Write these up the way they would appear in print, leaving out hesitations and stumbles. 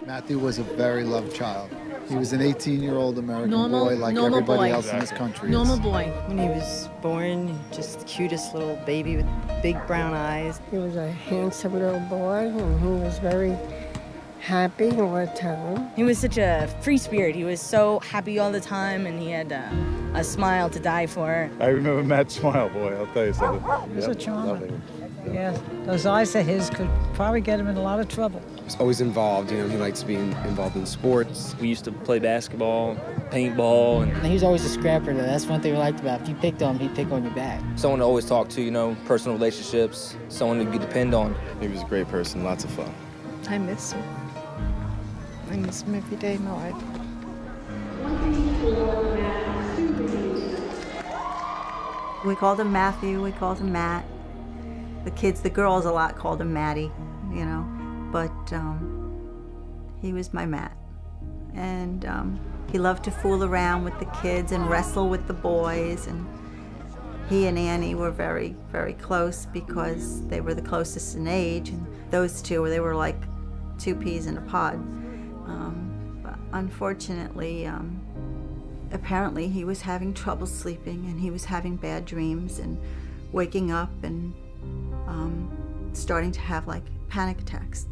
Matthew was a very loved child. He was an 18-year-old American boy like normal everybody boy. else in this country Normal is. boy. When he was born, just the cutest little baby with big brown eyes. He was a handsome little boy, and he was very happy all the time. He was such a free spirit. He was so happy all the time, and he had a smile to die for. I remember Matt's smile, boy, I'll tell you something. He was a charmer. lovely. Yeah, those eyes of his could probably get him in a lot of trouble. He was always involved, you know, he likes being involved in sports. We used to play basketball, paintball, and He was always a scrapper, though. That's one thing we liked about him. If you picked on him, he'd pick on your back. someone to always talk to, you know, personal relationships, someone to depend on. He was a great person, lots of fun. I miss him. I miss him every day of my life. We called him Matthew, we called him Matt. The kids, the girls a lot called him Matty, you know, but he was my Matt. And he loved to fool around with the kids and wrestle with the boys, and he and Annie were very, very close because they were the closest in age, and those two, they were like two peas in a pod. But unfortunately, apparently he was having trouble sleeping, and he was having bad dreams and waking up and starting to have like panic attacks.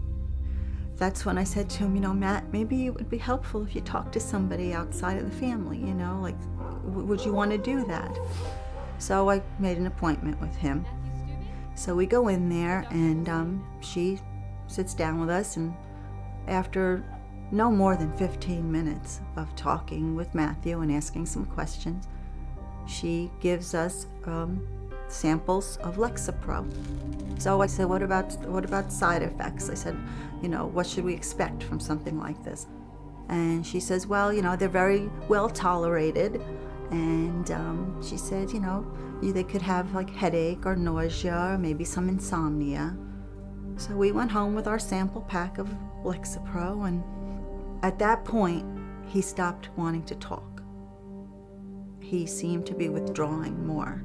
That's when I said to him, you know, Matt, maybe it would be helpful if you talked to somebody outside of the family, you know, like, would you want to do that? So I made an appointment with him. So we go in there, and she sits down with us, and after no more than 15 minutes of talking with Matthew and asking some questions, she gives us samples of Lexapro. So I said, what about side effects? I said, you know, what should we expect from something like this? And she says, well, you know, they're very well tolerated. And she said, you know, they could have like headache or nausea or maybe some insomnia. So we went home with our sample pack of Lexapro, and at that point, he stopped wanting to talk. He seemed to be withdrawing more.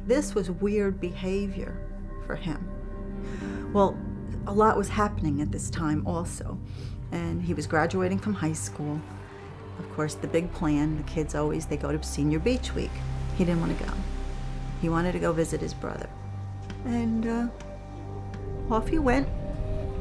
This was weird behavior for him. Well, a lot was happening at this time also, and he was graduating from high school. Of course, the big plan, the kids always, they go to Senior Beach Week. He didn't want to go. He wanted to go visit his brother. And off he went.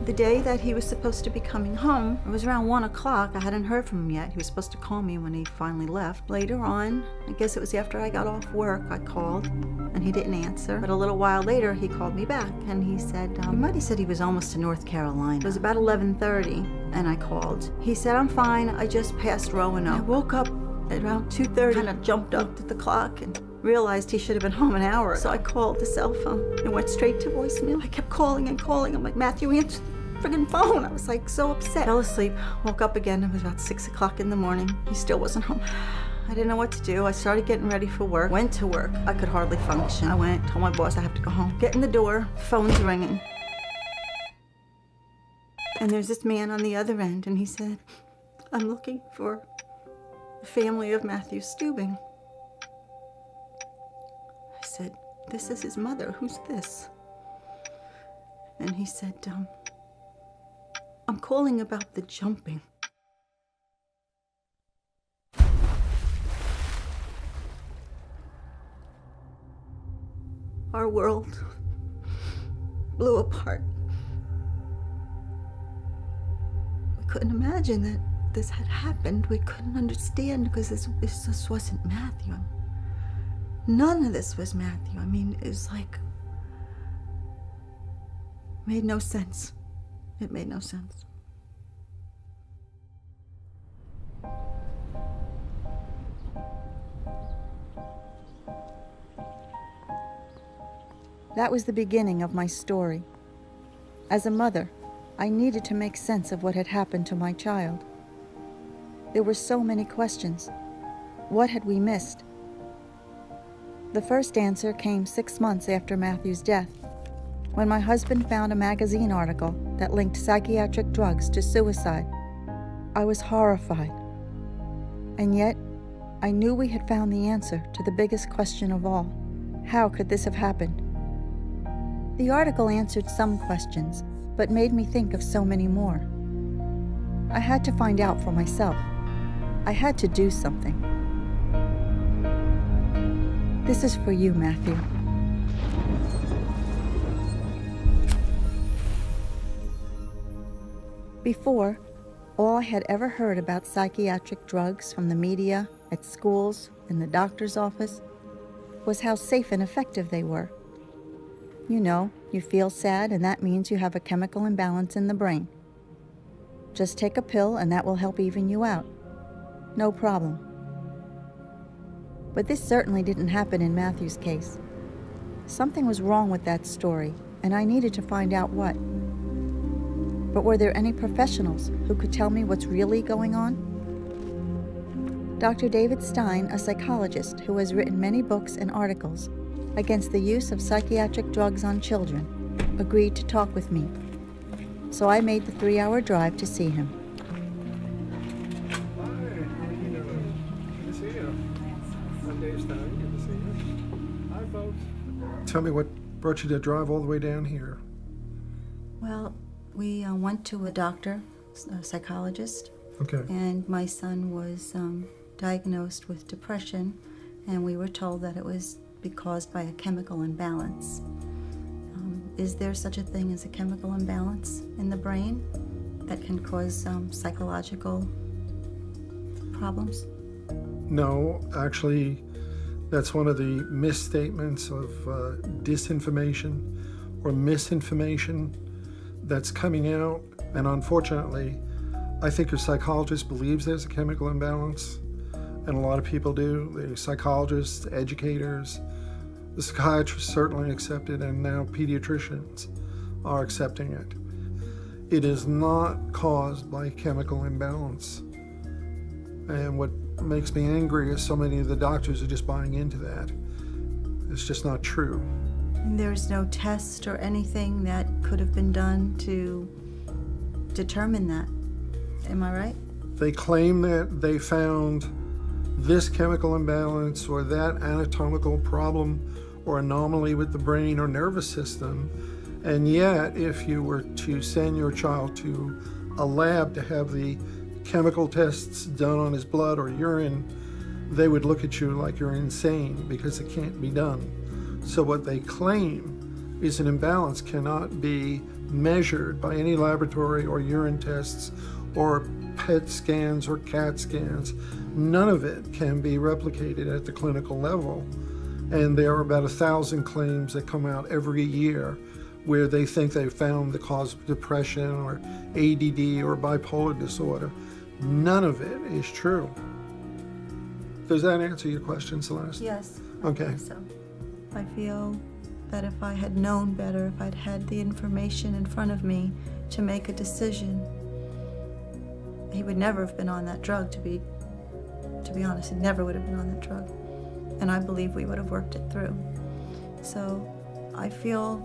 The day that he was supposed to be coming home, it was around 1 o'clock. I hadn't heard from him yet. He was supposed to call me when he finally left. Later on, I guess it was after I got off work, I called, and he didn't answer. But a little while later, he called me back, and he said, he might have said he was almost to North Carolina. It was about 11:30, and I called. He said, I'm fine, I just passed Roanoke. I woke up at around 2:30, kind of jumped up at the clock, and realized he should have been home an hour ago. So I called the cell phone. It went straight to voicemail. I kept calling and calling. I'm like, Matthew, answer the friggin' phone. I was like so upset. Fell asleep, woke up again. It was about 6 o'clock in the morning. He still wasn't home. I didn't know what to do. I started getting ready for work. Went to work. I could hardly function. I went, told my boss I have to go home. Get in the door, phone's ringing. And there's this man on the other end, and he said, I'm looking for the family of Matthew Stubing. I said, this is his mother. Who's this? And he said, I'm calling about the jumping. Our world blew apart. We couldn't imagine that this had happened. We couldn't understand because this just wasn't Matthew. None of this was Matthew. I mean, it was like, made no sense. It made no sense. That was the beginning of my story. As a mother, I needed to make sense of what had happened to my child. There were so many questions. What had we missed? The first answer came 6 months after Matthew's death, when my husband found a magazine article that linked psychiatric drugs to suicide. I was horrified. And yet, I knew we had found the answer to the biggest question of all. How could this have happened? The article answered some questions, but made me think of so many more. I had to find out for myself. I had to do something. This is for you, Matthew. Before, all I had ever heard about psychiatric drugs from the media, at schools, in the doctor's office, was how safe and effective they were. You know, you feel sad and that means you have a chemical imbalance in the brain. Just take a pill and that will help even you out. No problem. But this certainly didn't happen in Matthew's case. Something was wrong with that story, and I needed to find out what. But were there any professionals who could tell me what's really going on? Dr. David Stein, a psychologist who has written many books and articles against the use of psychiatric drugs on children, agreed to talk with me. So I made the 3-hour drive to see him. Tell me what brought you to drive all the way down here. Well, we went to a doctor, a psychologist, Okay. and my son was diagnosed with depression, and we were told that it was caused by a chemical imbalance. Is there such a thing as a chemical imbalance in the brain that can cause psychological problems? No, actually, that's one of the misstatements of disinformation or misinformation that's coming out. And unfortunately, I think your psychologist believes there's a chemical imbalance, and a lot of people do. The psychologists, educators, the psychiatrists certainly accept it, and now pediatricians are accepting it. It is not caused by chemical imbalance. And what makes me angry is so many of the doctors are just buying into that. It's just not true. There's no test or anything that could have been done to determine that. Am I right? They claim that they found this chemical imbalance or that anatomical problem or anomaly with the brain or nervous system, and yet if you were to send your child to a lab to have the chemical tests done on his blood or urine, they would look at you like you're insane because it can't be done. So what they claim is an imbalance cannot be measured by any laboratory or urine tests or PET scans or CAT scans. None of it can be replicated at the clinical level. And there are about 1,000 claims that come out every year where they think they found the cause of depression or ADD or bipolar disorder. None of it is true. Does that answer your question, Celeste? Yes. Okay. I think so. I feel that if I had known better, if I'd had the information in front of me to make a decision, he would never have been on that drug, to be honest. He never would have been on that drug. And I believe we would have worked it through. So I feel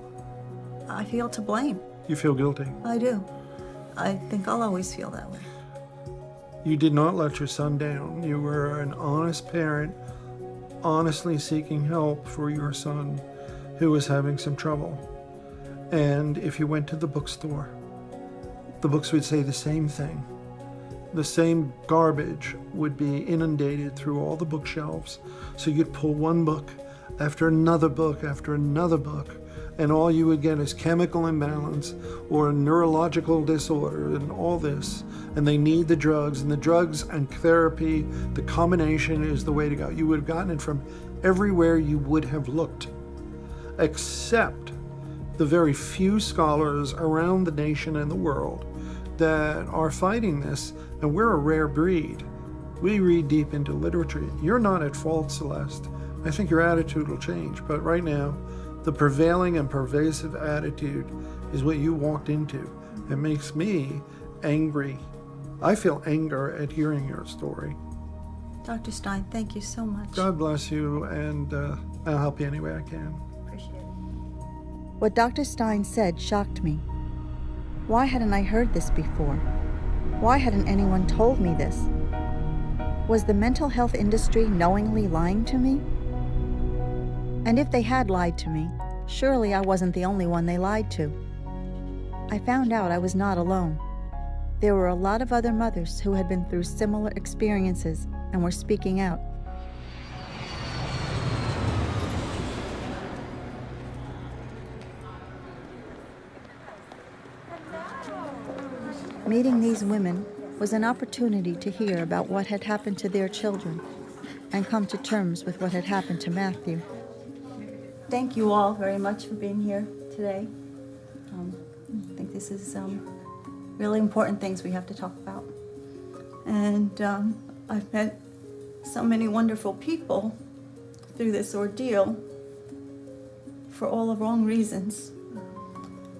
to blame. You feel guilty? I do. I think I'll always feel that way. You did not let your son down. You were an honest parent, honestly seeking help for your son who was having some trouble. And if you went to the bookstore, the books would say the same thing. The same garbage would be inundated through all the bookshelves. So you'd pull one book after another book after another book, and all you would get is chemical imbalance or neurological disorder and all this. And they need the drugs, and the drugs and therapy, the combination is the way to go. You would have gotten it from everywhere you would have looked, except the very few scholars around the nation and the world that are fighting this. And we're a rare breed. We read deep into literature. You're not at fault, Celeste. I think your attitude will change. But right now, the prevailing and pervasive attitude is what you walked into. It makes me angry. I feel anger at hearing your story. Dr. Stein, thank you so much. God bless you, and I'll help you any way I can. Appreciate it. What Dr. Stein said shocked me. Why hadn't I heard this before? Why hadn't anyone told me this? Was the mental health industry knowingly lying to me? And if they had lied to me, surely I wasn't the only one they lied to. I found out I was not alone. There were a lot of other mothers who had been through similar experiences and were speaking out. Meeting these women was an opportunity to hear about what had happened to their children and come to terms with what had happened to Matthew. Thank you all very much for being here today. I think this is really important things we have to talk about. And I've met so many wonderful people through this ordeal for all the wrong reasons.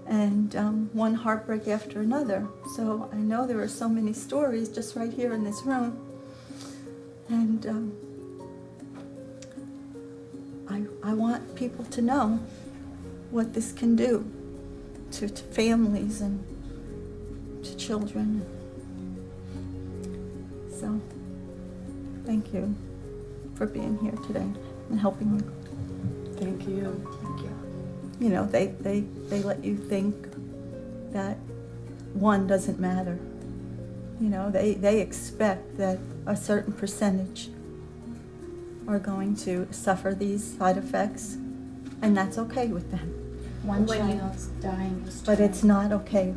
And one heartbreak after another. So I know there are so many stories just right here in this room. And I want people to know what this can do to families and to children. So thank you for being here today and helping me. Thank you. Thank you. You know, they let you think that one doesn't matter. You know, they expect that a certain percentage are going to suffer these side effects, and that's okay with them. One child's dying. But it's not okay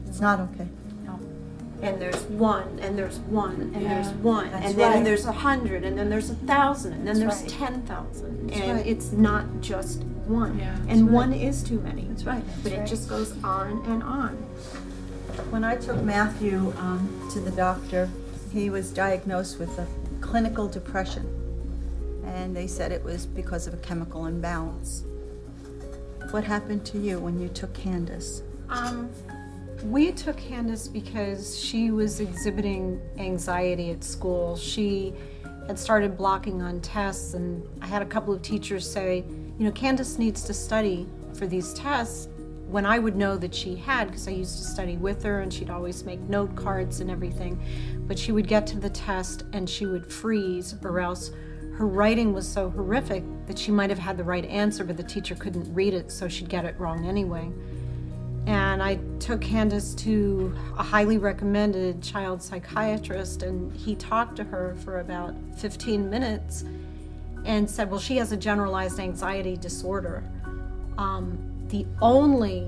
it's not okay. No. And there's one, and there's one, and there's one, That's and then right. there's 100, and then there's 1,000, and then That's there's right. 10,000. That's And right. it's not just one. Yeah, that's And right. one is too many. That's right. But it just goes on and on. When I took Matthew to the doctor, he was diagnosed with a clinical depression. And they said it was because of a chemical imbalance. What happened to you when you took Candace? We took Candace because she was exhibiting anxiety at school. She had started blocking on tests, and I had a couple of teachers say, you know, Candace needs to study for these tests, when I would know that she had, because I used to study with her and she'd always make note cards and everything. But she would get to the test and she would freeze, or else her writing was so horrific that she might have had the right answer, but the teacher couldn't read it, so she'd get it wrong anyway. And I took Candace to a highly recommended child psychiatrist, and he talked to her for about 15 minutes and said, well, she has a generalized anxiety disorder. The only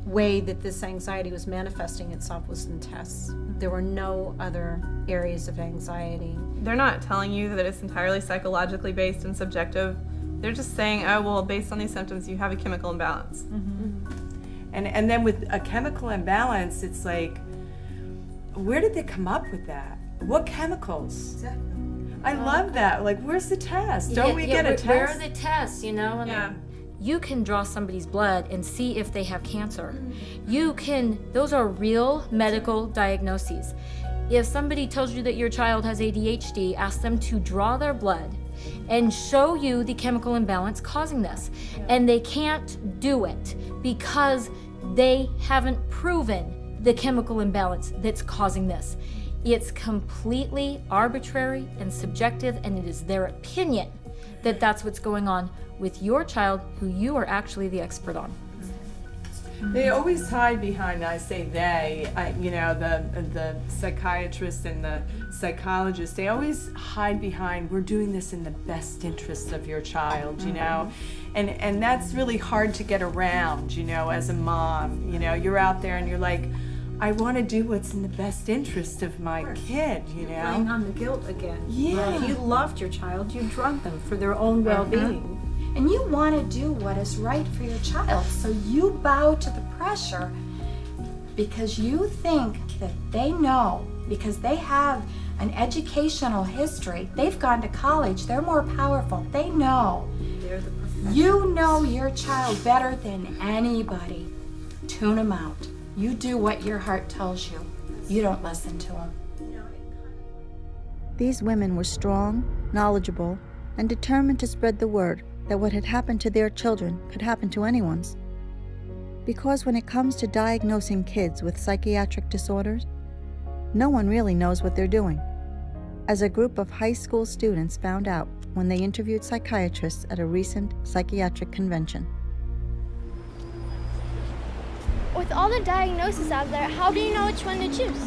way that this anxiety was manifesting itself was in tests. There were no other areas of anxiety. They're not telling you that it's entirely psychologically based and subjective. They're just saying, oh, well, based on these symptoms, you have a chemical imbalance. And then with a chemical imbalance, it's like, where did they come up with that? What chemicals? Exactly. I love that. Like, where's the test? Don't we get a test? Where are the tests, you know? Yeah. You can draw somebody's blood and see if they have cancer. Those are real medical diagnoses. If somebody tells you that your child has ADHD, ask them to draw their blood and show you the chemical imbalance causing this. And they can't do it because they haven't proven the chemical imbalance that's causing this. It's completely arbitrary and subjective, and it is their opinion that that's what's going on with your child, who you are actually the expert on. They always hide behind, I say they, you know, the psychiatrists and the psychologists, they always hide behind, we're doing this in the best interest of your child, you know? And that's really hard to get around, you know, as a mom. You know, you're out there and you're like, I want to do what's in the best interest of my kid, you know? Playing on the guilt again. Yeah. If you loved your child, you drug them for their own well-being. And you want to do what is right for your child, so you bow to the pressure because you think that they know, because they have an educational history, they've gone to college, they're more powerful, they know. They're the professionals. You know your child better than anybody. Tune them out. You do what your heart tells you. You don't listen to them. These women were strong, knowledgeable, and determined to spread the word that what had happened to their children could happen to anyone's. Because when it comes to diagnosing kids with psychiatric disorders, no one really knows what they're doing, as a group of high school students found out when they interviewed psychiatrists at a recent psychiatric convention. With all the diagnoses out there, how do you know which one to choose?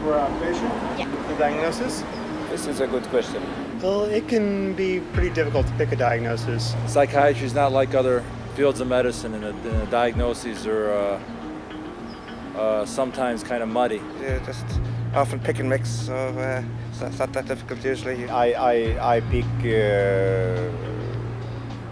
For a patient? Yeah. The diagnosis? This is a good question. Well, it can be pretty difficult to pick a diagnosis. Psychiatry is not like other fields of medicine, and the diagnoses are sometimes kind of muddy. Just often pick and mix, so it's not that difficult usually. I pick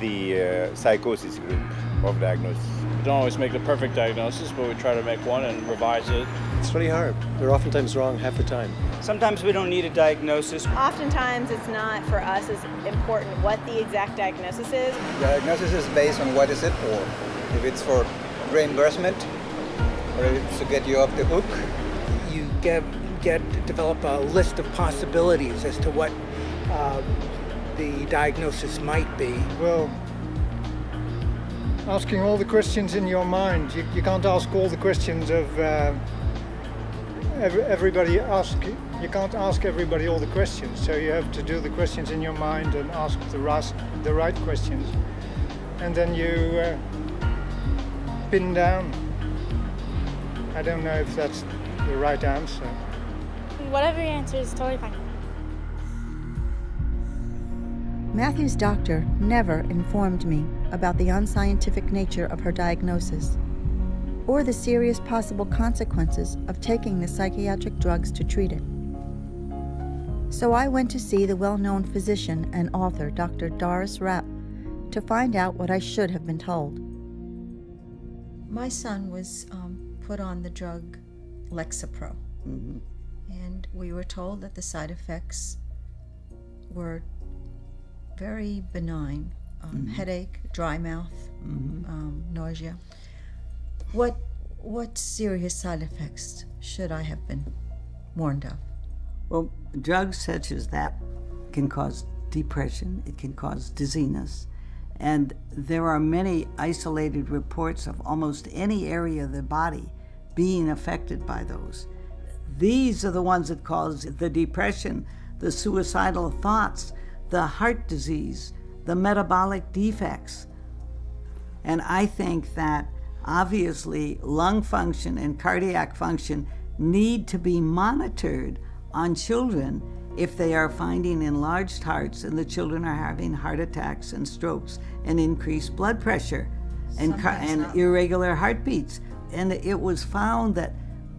the psychosis group of diagnosis. We don't always make the perfect diagnosis, but we try to make one and revise it. It's really hard. We're oftentimes wrong half the time. Sometimes we don't need a diagnosis. Oftentimes it's not for us as important what the exact diagnosis is. Diagnosis is based on what is it for. If it's for reimbursement, or if it's to get you off the hook. You develop a list of possibilities as to what the diagnosis might be. Well, asking all the questions in your mind. You can't ask all the questions of everybody. You can't ask everybody all the questions. So you have to do the questions in your mind and ask the right questions. And then you pin down. I don't know if that's the right answer. Whatever your answer is, totally fine. Matthew's doctor never informed me about the unscientific nature of her diagnosis or the serious possible consequences of taking the psychiatric drugs to treat it. So I went to see the well-known physician and author, Dr. Doris Rapp, to find out what I should have been told. My son was put on the drug Lexapro, and we were told that the side effects were very benign, headache, dry mouth, nausea. What serious side effects should I have been warned of? Well, drugs such as that can cause depression, it can cause dizziness, and there are many isolated reports of almost any area of the body being affected by those. These are the ones that cause the depression, the suicidal thoughts, the heart disease, the metabolic defects. And I think that obviously lung function and cardiac function need to be monitored on children if they are finding enlarged hearts and the children are having heart attacks and strokes and increased blood pressure and irregular heartbeats. And it was found that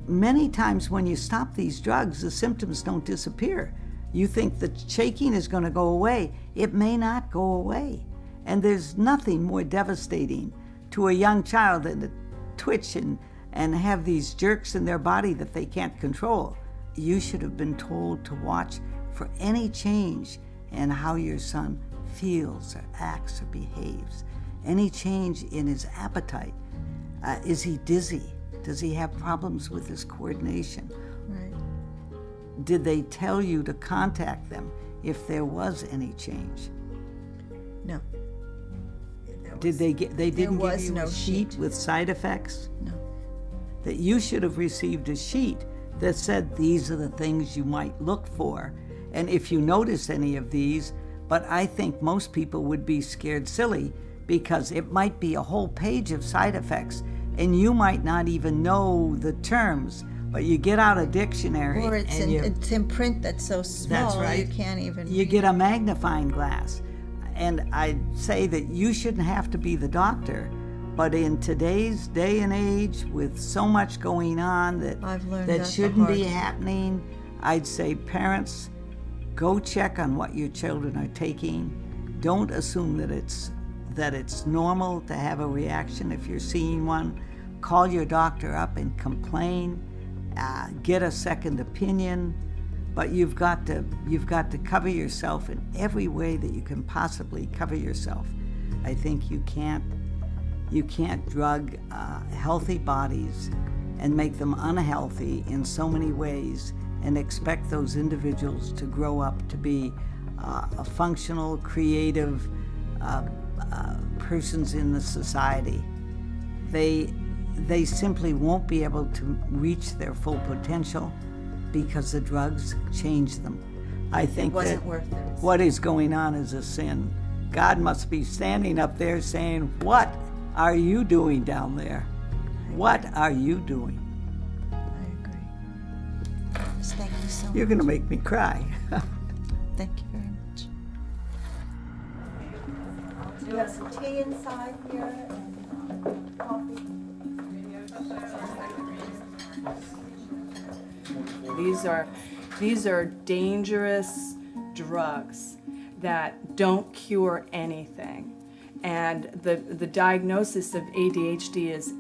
many times when you stop these drugs, the symptoms don't disappear. You think the shaking is going to go away. It may not go away. And there's nothing more devastating to a young child than to twitch and have these jerks in their body that they can't control. You should have been told to watch for any change in how your son feels or acts or behaves. Any change in his appetite. Is he dizzy? Does he have problems with his coordination? Right. Did they tell you to contact them if there was any change? No. They didn't give you a sheet with side effects? No. That you should have received a sheet that said these are the things you might look for. And if you notice any of these, but I think most people would be scared silly because it might be a whole page of side effects and you might not even know the terms, but you get out a dictionary. Or it's in print that's so small, that's right. You can't even You read get a magnifying glass. And I'd say that you shouldn't have to be the doctor, but in today's day and age, with so much going on that shouldn't be happening, I'd say parents, go check on what your children are taking. Don't assume that it's normal to have a reaction if you're seeing one. Call your doctor up and complain. Get a second opinion. But you've got to cover yourself in every way that you can possibly cover yourself. I think you can't drug healthy bodies and make them unhealthy in so many ways and expect those individuals to grow up to be a functional, creative persons in the society. They simply won't be able to reach their full potential because the drugs change them. I think that what is going on is a sin. God must be standing up there saying, "What are you doing down there? What are you doing? I agree. Thank you so much. You're going to make me cry. Thank you very much. We have some tea inside here and coffee. These are dangerous drugs that don't cure anything. And the diagnosis of ADHD is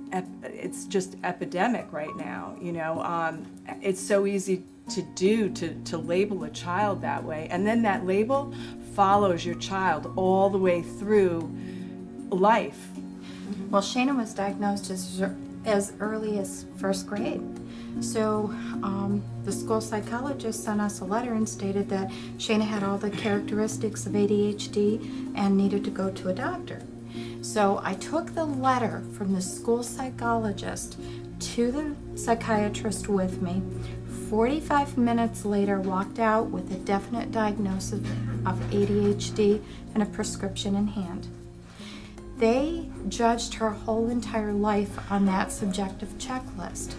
it's just epidemic right now. You know, it's so easy to do to label a child that way, and then that label follows your child all the way through life. Well, Shayna was diagnosed as early as first grade. So the school psychologist sent us a letter and stated that Shayna had all the characteristics of ADHD and needed to go to a doctor. So I took the letter from the school psychologist to the psychiatrist with me. 45 minutes later, walked out with a definite diagnosis of ADHD and a prescription in hand. They judged her whole entire life on that subjective checklist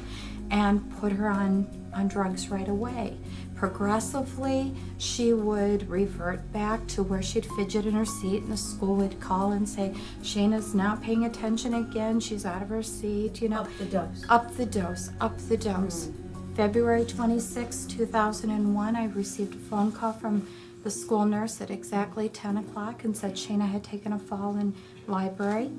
and put her on drugs right away. Progressively, she would revert back to where she'd fidget in her seat, and the school would call and say, Shayna's not paying attention again, she's out of her seat, you know. Up the dose. Up the dose, up the dose. February 26, 2001, I received a phone call from the school nurse at exactly 10 o'clock and said Shayna had taken a fall in library.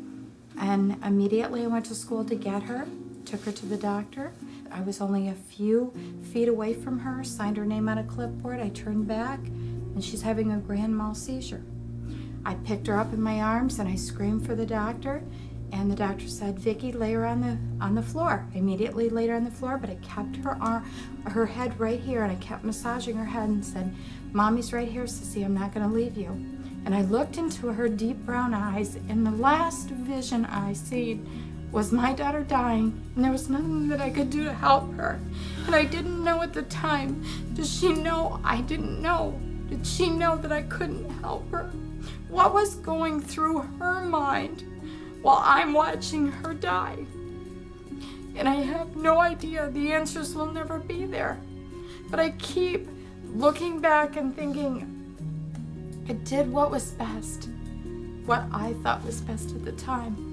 And immediately I went to school to get her, took her to the doctor. I was only a few feet away from her, signed her name on a clipboard. I turned back, and she's having a grand mal seizure. I picked her up in my arms, and I screamed for the doctor, and the doctor said, Vicki, lay her on the floor. I immediately laid her on the floor, but I kept her head right here, and I kept massaging her head and said, Mommy's right here, Sissy, I'm not gonna leave you. And I looked into her deep brown eyes, and the last vision I seen was my daughter dying, and there was nothing that I could do to help her. And I didn't know at the time. Does she know? I didn't know. Did she know that I couldn't help her? What was going through her mind while I'm watching her die? And I have no idea. The answers will never be there. But I keep looking back and thinking, I did what was best, what I thought was best at the time.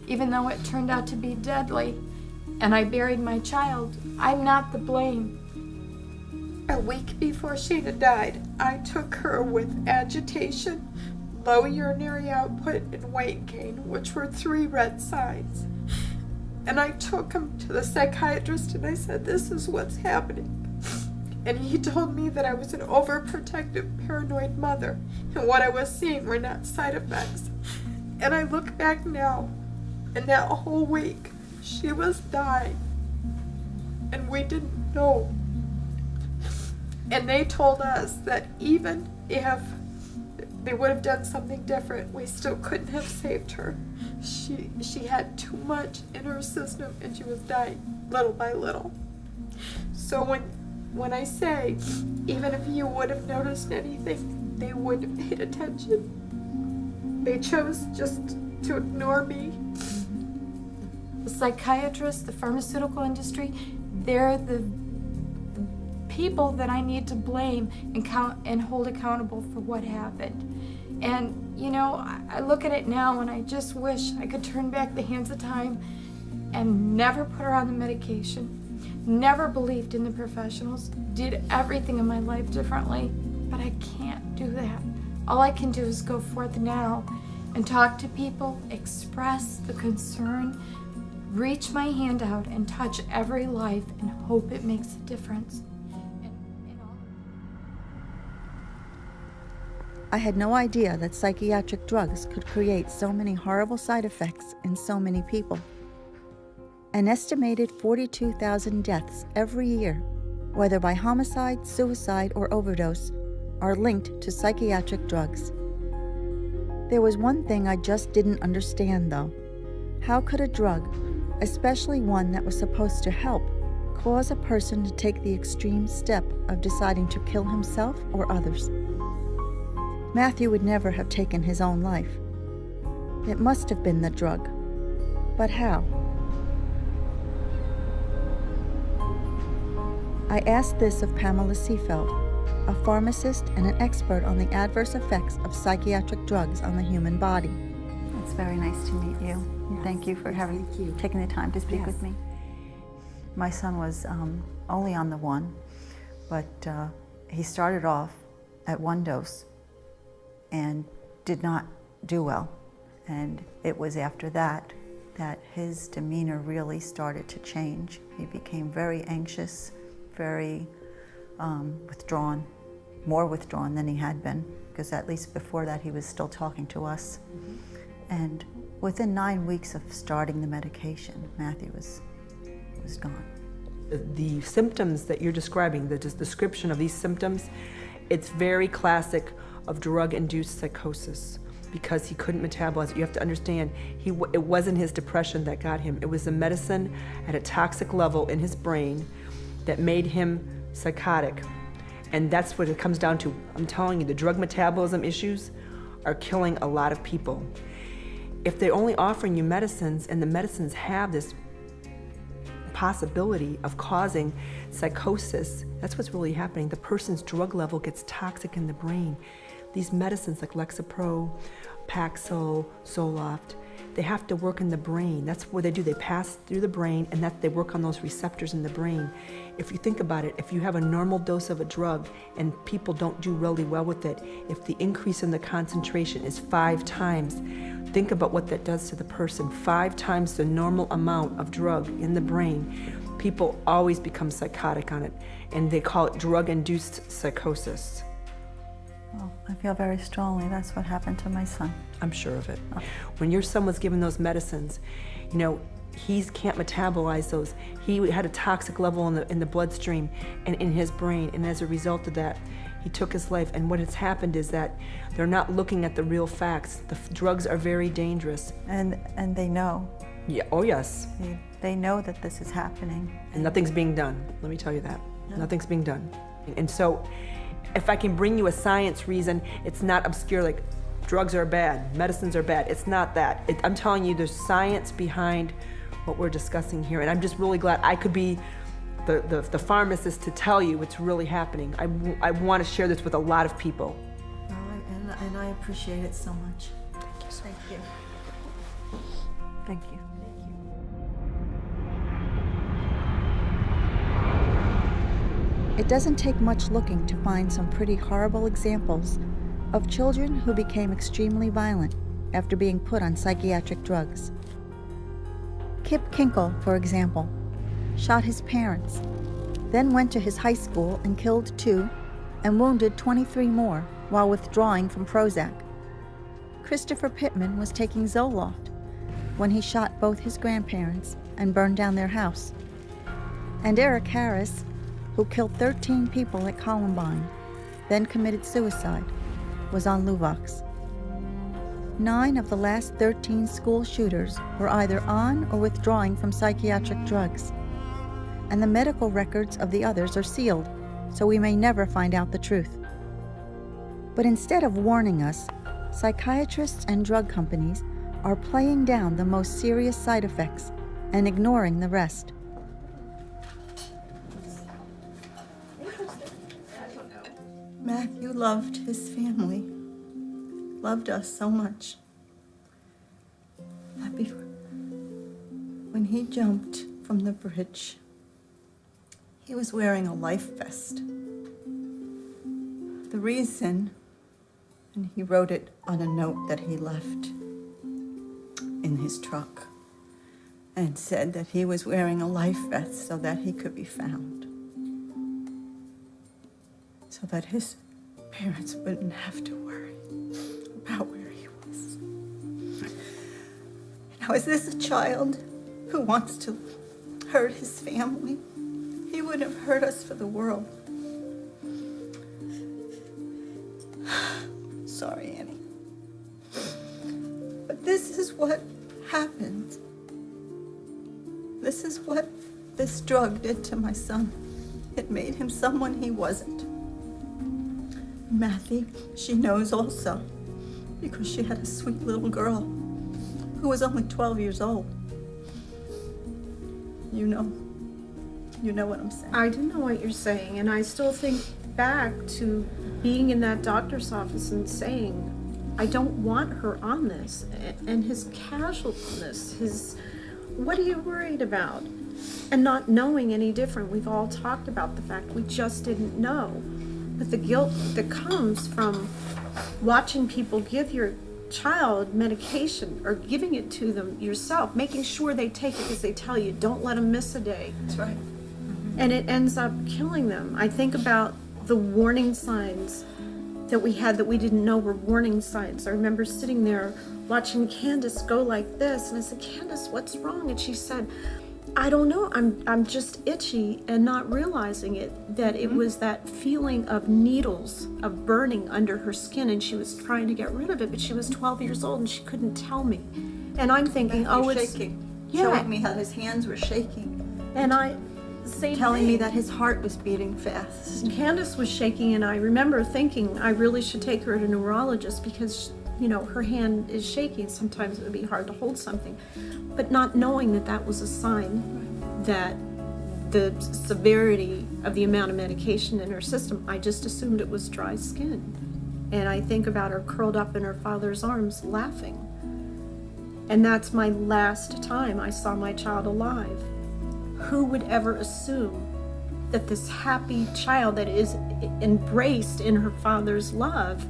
Even though it turned out to be deadly and I buried my child, I'm not the blame. A week before Shayna died, I took her with agitation, low urinary output, and weight gain, which were 3 red signs. And I took him to the psychiatrist and I said, this is what's happening. And he told me that I was an overprotective, paranoid mother, and what I was seeing were not side effects. And I look back now, and that whole week, she was dying, and we didn't know. And they told us that even if they would have done something different, we still couldn't have saved her. She had too much in her system, and she was dying little by little. So when I say, even if you would have noticed anything, they wouldn't have paid attention. They chose just to ignore me. The psychiatrists, the pharmaceutical industry, they're the people that I need to blame and hold accountable for what happened. And, you know, I look at it now and I just wish I could turn back the hands of time and never put her on the medication, never believed in the professionals, did everything in my life differently, but I can't do that. All I can do is go forth now and talk to people, express the concern, reach my hand out and touch every life and hope it makes a difference. I had no idea that psychiatric drugs could create so many horrible side effects in so many people. An estimated 42,000 deaths every year, whether by homicide, suicide, or overdose, are linked to psychiatric drugs. There was one thing I just didn't understand, though. How could a drug, especially one that was supposed to help, cause a person to take the extreme step of deciding to kill himself or others? Matthew would never have taken his own life. It must have been the drug. But how? I asked this of Pamela Seefeld, a pharmacist and an expert on the adverse effects of psychiatric drugs on the human body. It's very nice to meet you. Yes. Thank you for taking the time to speak with me. My son was only on the one, but he started off at one dose and did not do well. And it was after that his demeanor really started to change. He became very anxious, very withdrawn, more withdrawn than he had been, because at least before that he was still talking to us. And within 9 weeks of starting the medication, Matthew was gone. The symptoms that you're describing, the description of these symptoms, it's very classic of drug-induced psychosis, because he couldn't metabolize it. You have to understand, it wasn't his depression that got him. It was the medicine at a toxic level in his brain that made him psychotic. And that's what it comes down to. I'm telling you, the drug metabolism issues are killing a lot of people. If they're only offering you medicines, and the medicines have this possibility of causing psychosis, that's what's really happening. The person's drug level gets toxic in the brain. These medicines like Lexapro, Paxil, Zoloft, they have to work in the brain. That's what they do. They pass through the brain, and that they work on those receptors in the brain. If you think about it, if you have a normal dose of a drug and people don't do really well with it, if the increase in the concentration is 5 times, think about what that does to the person. 5 times the normal amount of drug in the brain. People always become psychotic on it, and they call it drug-induced psychosis. Well, I feel very strongly that's what happened to my son. I'm sure of it. When your son was given those medicines, you know, he can't metabolize those. He had a toxic level in the bloodstream and in his brain, and as a result of that, he took his life. And what has happened is that they're not looking at the real facts. The drugs are very dangerous. And they know. Yeah. Oh yes. They know that this is happening. And nothing's being done. Let me tell you that. No. Nothing's being done. And so, if I can bring you a science reason, it's not obscure like drugs are bad, medicines are bad. It's not that. I'm telling you, there's science behind what we're discussing here, and I'm just really glad I could be the pharmacist to tell you what's really happening. I want to share this with a lot of people. And I appreciate it so much. Thank you. Thank you. It doesn't take much looking to find some pretty horrible examples of children who became extremely violent after being put on psychiatric drugs. Kip Kinkle, for example, shot his parents, then went to his high school and killed 2 and wounded 23 more while withdrawing from Prozac. Christopher Pittman was taking Zoloft when he shot both his grandparents and burned down their house. And Eric Harris, who killed 13 people at Columbine, then committed suicide, was on Luvox. 9 of the last 13 school shooters were either on or withdrawing from psychiatric drugs. And the medical records of the others are sealed, so we may never find out the truth. But instead of warning us, psychiatrists and drug companies are playing down the most serious side effects and ignoring the rest. Matthew loved his family, loved us so much. That when he jumped from the bridge, he was wearing a life vest. The reason, and he wrote it on a note that he left in his truck, and said that he was wearing a life vest so that he could be found. So that his parents wouldn't have to worry about where he was. Now, is this a child who wants to hurt his family? He wouldn't have hurt us for the world. Sorry, Annie. But this is what happened. This is what this drug did to my son. It made him someone he wasn't. Matthew, she knows also, because she had a sweet little girl who was only 12 years old. You know. You know what I'm saying? I do know what you're saying, and I still think back to being in that doctor's office and saying, I don't want her on this, and his casualness, his, what are you worried about? And not knowing any different. We've all talked about the fact we just didn't know. But the guilt that comes from watching people give your child medication or giving it to them yourself, making sure they take it because they tell you, don't let them miss a day. That's right. And it ends up killing them. I think about the warning signs that we had that we didn't know were warning signs. I remember sitting there watching Candace go like this, and I said, Candace, what's wrong? And she said, I don't know, I'm just itchy, and not realizing it, that it was that feeling of needles, of burning under her skin, and she was trying to get rid of it, but she was 12 years old and she couldn't tell me. And I'm thinking, oh, it's shaking. Yeah. Showing me how his hands were shaking. And I, same telling me thing. that his heart was beating fast. Candace was shaking, and I remember thinking I really should take her to a neurologist because, you know, her hand is shaking. Sometimes it would be hard to hold something. But not knowing that that was a sign that the severity of the amount of medication in her system, I just assumed it was dry skin. And I think about her curled up in her father's arms laughing. And that's my last time I saw my child alive. Who would ever assume that this happy child that is embraced in her father's love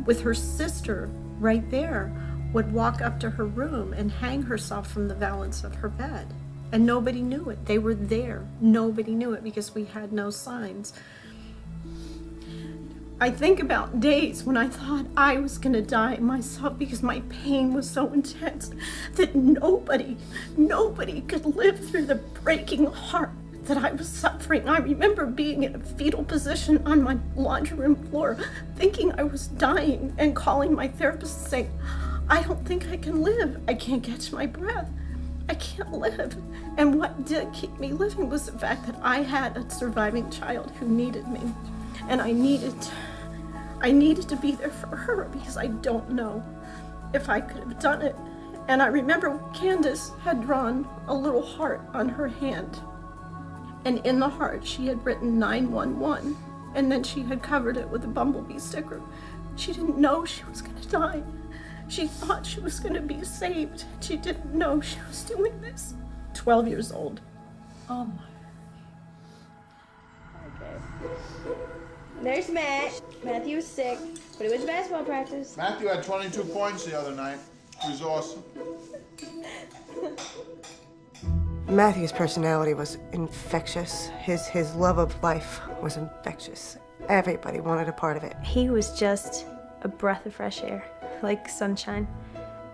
with her sister right there would walk up to her room and hang herself from the valance of her bed? And nobody knew it. They were there. Nobody knew it because we had no signs. I think about days when I thought I was going to die myself because my pain was so intense that nobody could live through the breaking heart that I was suffering. I remember being in a fetal position on my laundry room floor, thinking I was dying, and calling my therapist saying, I don't think I can live. I can't catch my breath. I can't live. And what did keep me living was the fact that I had a surviving child who needed me. And I needed to be there for her because I don't know if I could have done it. And I remember Candace had drawn a little heart on her hand. And in the heart, she had written 911. And then she had covered it with a bumblebee sticker. She didn't know she was going to die. She thought she was going to be saved. She didn't know she was doing this. 12 years old. Oh my. Okay. There's Matt. Matthew was sick, but he went to basketball practice. Matthew had 22 points the other night. He was awesome. Matthew's personality was infectious. His love of life was infectious. Everybody wanted a part of it. He was just a breath of fresh air, like sunshine,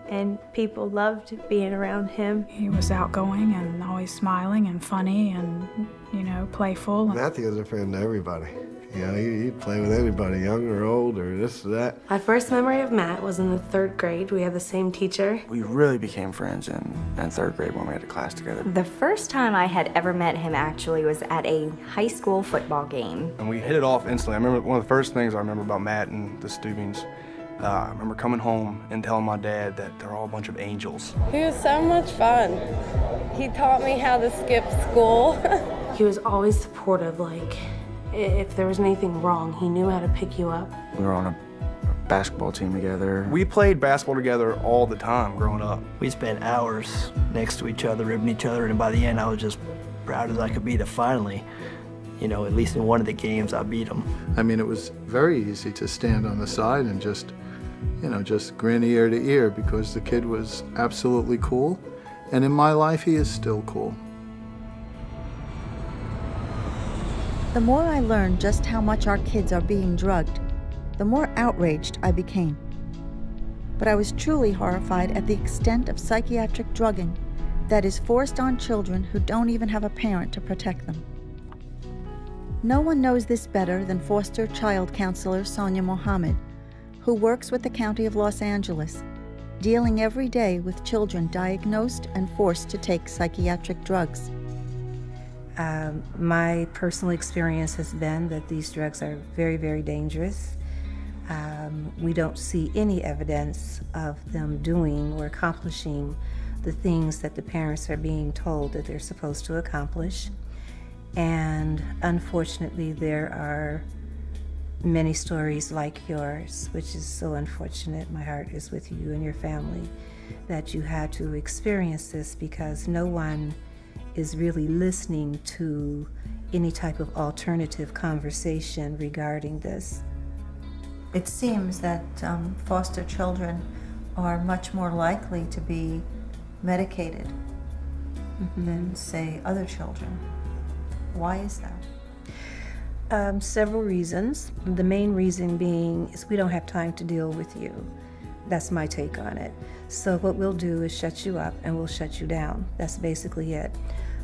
and people loved being around him. He was outgoing and always smiling and funny and, you know, playful. Matthew was a friend to everybody. You know, he'd play with anybody, young or old or this or that. My first memory of Matt was in the 3rd grade. We had the same teacher. We really became friends in 3rd grade when we had a class together. The first time I had ever met him actually was at a high school football game. And we hit it off instantly. I remember one of the first things I remember about Matt and the Steubings, I remember coming home and telling my dad that they're all a bunch of angels. He was so much fun. He taught me how to skip school. He was always supportive, like, if there was anything wrong, he knew how to pick you up. We were on a basketball team together. We played basketball together all the time growing up. We spent hours next to each other, ribbing each other, and by the end I was just proud as I could be to finally, you know, at least in one of the games I beat him. I mean, it was very easy to stand on the side and just, you know, just grin ear to ear because the kid was absolutely cool. And in my life, he is still cool. The more I learned just how much our kids are being drugged, the more outraged I became. But I was truly horrified at the extent of psychiatric drugging that is forced on children who don't even have a parent to protect them. No one knows this better than foster child counselor Sonia Mohammed, who works with the County of Los Angeles, dealing every day with children diagnosed and forced to take psychiatric drugs. My personal experience has been that these drugs are very, very dangerous. We don't see any evidence of them doing or accomplishing the things that the parents are being told that they're supposed to accomplish. And unfortunately, there are many stories like yours, which is so unfortunate. My heart is with you and your family that you had to experience this, because no one is really listening to any type of alternative conversation regarding this. It seems that foster children are much more likely to be medicated than, say, other children. Why is that? Several reasons. The main reason being is we don't have time to deal with you. That's my take on it. So what we'll do is shut you up and we'll shut you down. That's basically it.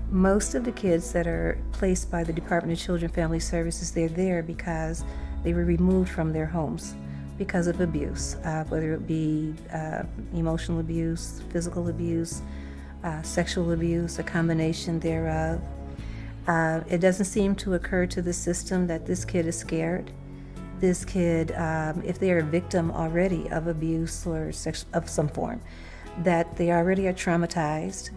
Most of the kids that are placed by the Department of Children and Family Services, they're there because they were removed from their homes because of abuse, whether it be emotional abuse, physical abuse, sexual abuse, a combination thereof. It doesn't seem to occur to the system that this kid is scared. This kid, if they are a victim already of abuse or of some form, that they already are traumatized.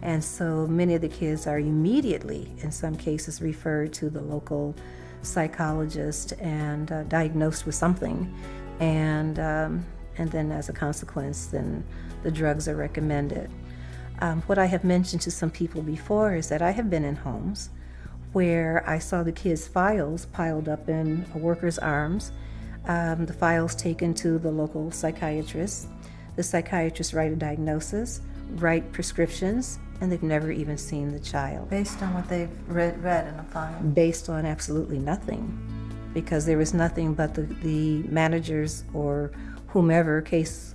And so many of the kids are immediately, in some cases, referred to the local psychologist and diagnosed with something. And then as a consequence, then the drugs are recommended. What I have mentioned to some people before is that I have been in homes where I saw the kids' files piled up in a worker's arms, the files taken to the local psychiatrist. The psychiatrist write a diagnosis, write prescriptions, and they've never even seen the child. Based on what they've read in a file? Based on absolutely nothing, because there was nothing but the manager's or whomever case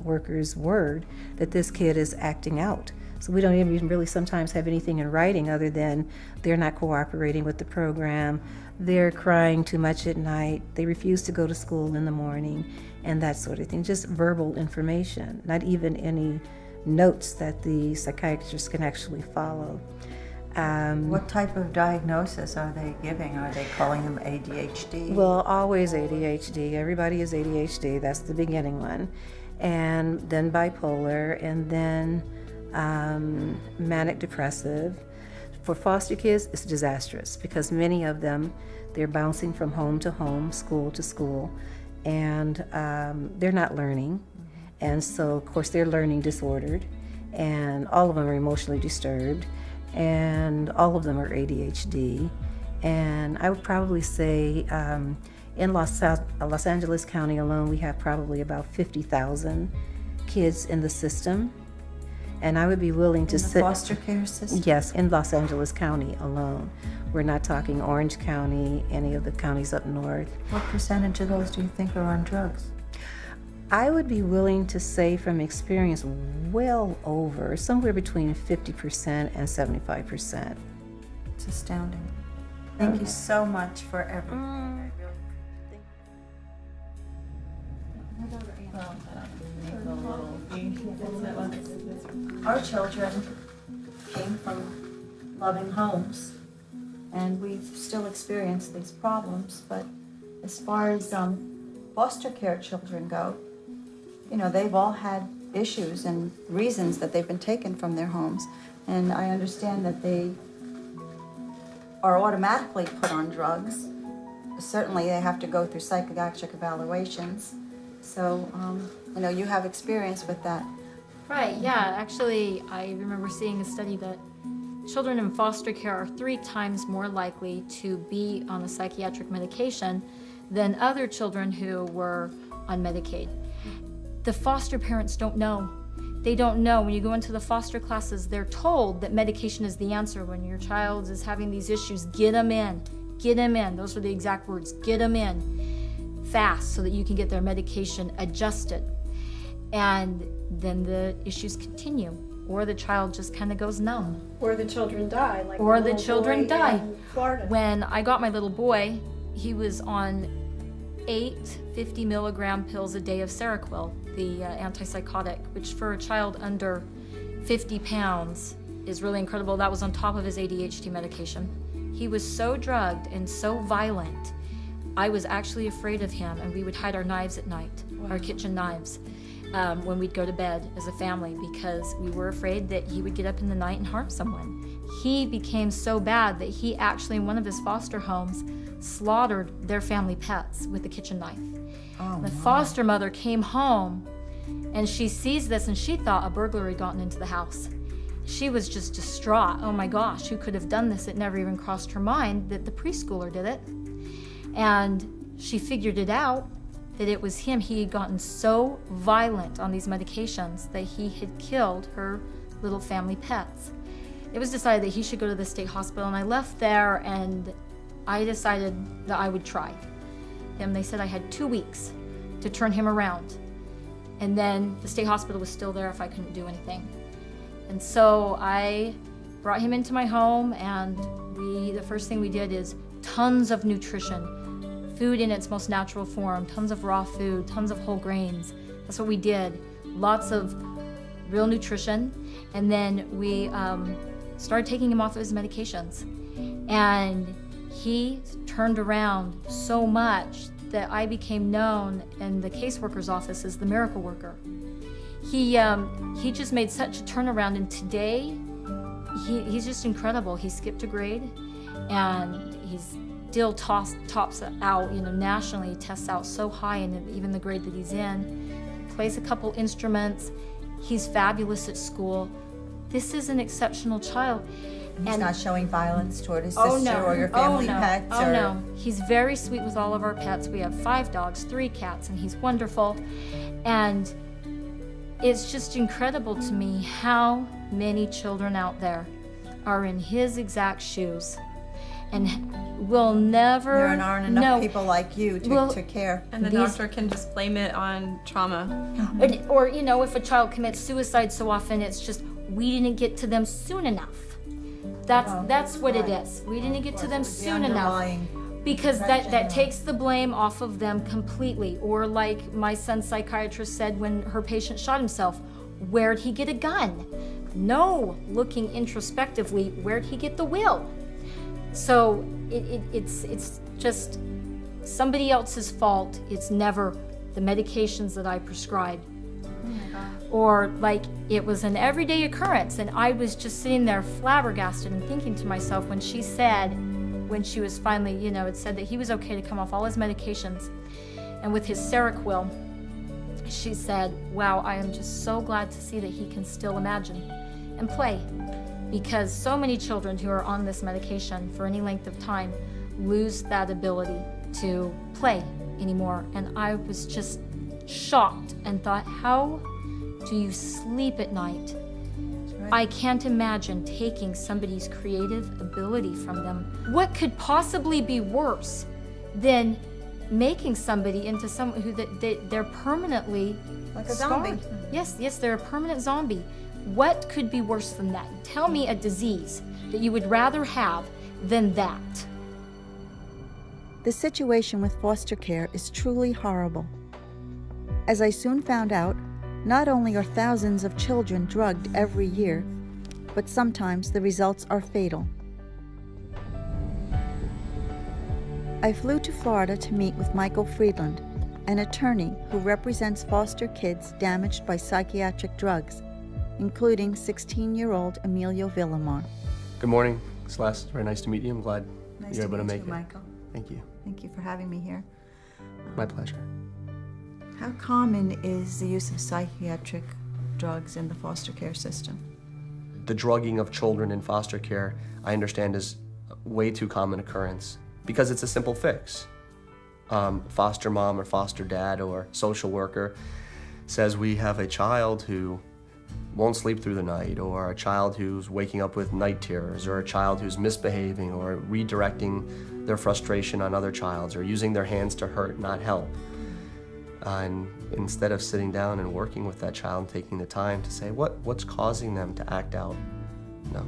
worker's word that this kid is acting out. So we don't even really sometimes have anything in writing other than they're not cooperating with the program, they're crying too much at night, they refuse to go to school in the morning, and that sort of thing. Just verbal information, not even any notes that the psychiatrist can actually follow. What type of diagnosis are they giving? Are they calling them ADHD? Well, always ADHD. Everybody is ADHD. That's the beginning one. And then bipolar, and then manic depressive. For foster kids, it's disastrous because many of them, they're bouncing from home to home, school to school, and they're not learning. And so, of course, they're learning disordered, and all of them are emotionally disturbed, and all of them are ADHD. And I would probably say in Los Angeles County alone, we have probably about 50,000 kids in the system. And I would be willing to say... In the foster care system? Yes, in Los Angeles County alone. We're not talking Orange County, any of the counties up north. What percentage of those do you think are on drugs? I would be willing to say from experience well over, somewhere between 50% and 75%. It's astounding. Thank you so much for everything. Our children came from loving homes, and we've still experienced these problems, but as far as foster care children go, you know, they've all had issues and reasons that they've been taken from their homes, and I understand that they are automatically put on drugs. Certainly they have to go through psychiatric evaluations, so you know, you have experience with that. Right, yeah, actually I remember seeing a study that children in foster care are 3 times more likely to be on a psychiatric medication than other children who were on Medicaid. The foster parents don't know. They don't know. When you go into the foster classes, they're told that medication is the answer. When your child is having these issues, get them in. Get them in. Those were the exact words. Get them in fast so that you can get their medication adjusted. And then the issues continue. Or the child just kind of goes numb. Or the children die. Like or the children die. In Florida. When I got my little boy, he was on 8 50-milligram pills a day of Seroquel, the antipsychotic, which for a child under 50 pounds is really incredible. That was on top of his ADHD medication. He was so drugged and so violent, I was actually afraid of him, and we would hide our knives at night, our kitchen knives, when we'd go to bed as a family, because we were afraid that he would get up in the night and harm someone. he became so bad that he actually, in one of his foster homes, slaughtered their family pets with a kitchen knife. The foster mother came home and she sees this and she thought a burglar had gotten into the house. She was just distraught. Oh my gosh, who could have done this? It never even crossed her mind that the preschooler did it. And she figured it out, that it was him. He had gotten so violent on these medications that he had killed her little family pets. It was decided that he should go to the state hospital, and I left there and I decided that I would try him. They said I had 2 weeks to turn him around. And then the state hospital was still there if I couldn't do anything. And so I brought him into my home, and the first thing we did is tons of nutrition, food in its most natural form, tons of raw food, tons of whole grains. That's what we did. Lots of real nutrition. And then we started taking him off of his medications. And he turned around so much that I became known in the caseworker's office as the miracle worker. He just made such a turnaround, and today he's just incredible. He skipped a grade, and he's still tops out, nationally. He tests out so high in even the grade that he's in. Plays a couple instruments. He's fabulous at school. This is an exceptional child. He's not showing violence toward his sister or your family pets? Oh, no. He's very sweet with all of our pets. We have 5 dogs, 3 cats, and he's wonderful. And it's just incredible to me how many children out there are in his exact shoes and will never There aren't enough people like you to care. And the doctor can just blame it on trauma. Or, if a child commits suicide so often, it's just, we didn't get to them soon enough. That's what it is. We didn't get to them soon enough. Because that takes the blame off of them completely. Or like my son's psychiatrist said when her patient shot himself, where'd he get a gun? No, looking introspectively, where'd he get the will? So it's just somebody else's fault. It's never the medications that I prescribed. Or like it was an everyday occurrence, and I was just sitting there flabbergasted and thinking to myself when she said, when she was finally, it said that he was okay to come off all his medications, and with his Seroquel, she said, wow, I am just so glad to see that he can still imagine and play, because so many children who are on this medication for any length of time lose that ability to play anymore. And I was just shocked and thought, how do you sleep at night? I can't imagine taking somebody's creative ability from them. What could possibly be worse than making somebody into someone who they're permanently like a scarred? zombie. Yes, they're a permanent zombie. What could be worse than that? Tell me a disease that you would rather have than that. The situation with foster care is truly horrible. As I soon found out, not only are thousands of children drugged every year, but sometimes the results are fatal. I flew to Florida to meet with Michael Friedland, an attorney who represents foster kids damaged by psychiatric drugs, including 16-year-old Emilio Villamar. Good morning, Celeste. Very nice to meet you. I'm glad Nice you're to able to meet make you, it. Michael. Thank you. Thank you for having me here. My pleasure. How common is the use of psychiatric drugs in the foster care system? The drugging of children in foster care, I understand, is a way too common occurrence because it's a simple fix. Foster mom or foster dad or social worker says we have a child who won't sleep through the night, or a child who's waking up with night terrors, or a child who's misbehaving or redirecting their frustration on other childs, or using their hands to hurt, not help. And instead of sitting down and working with that child and taking the time to say, what's causing them to act out? No,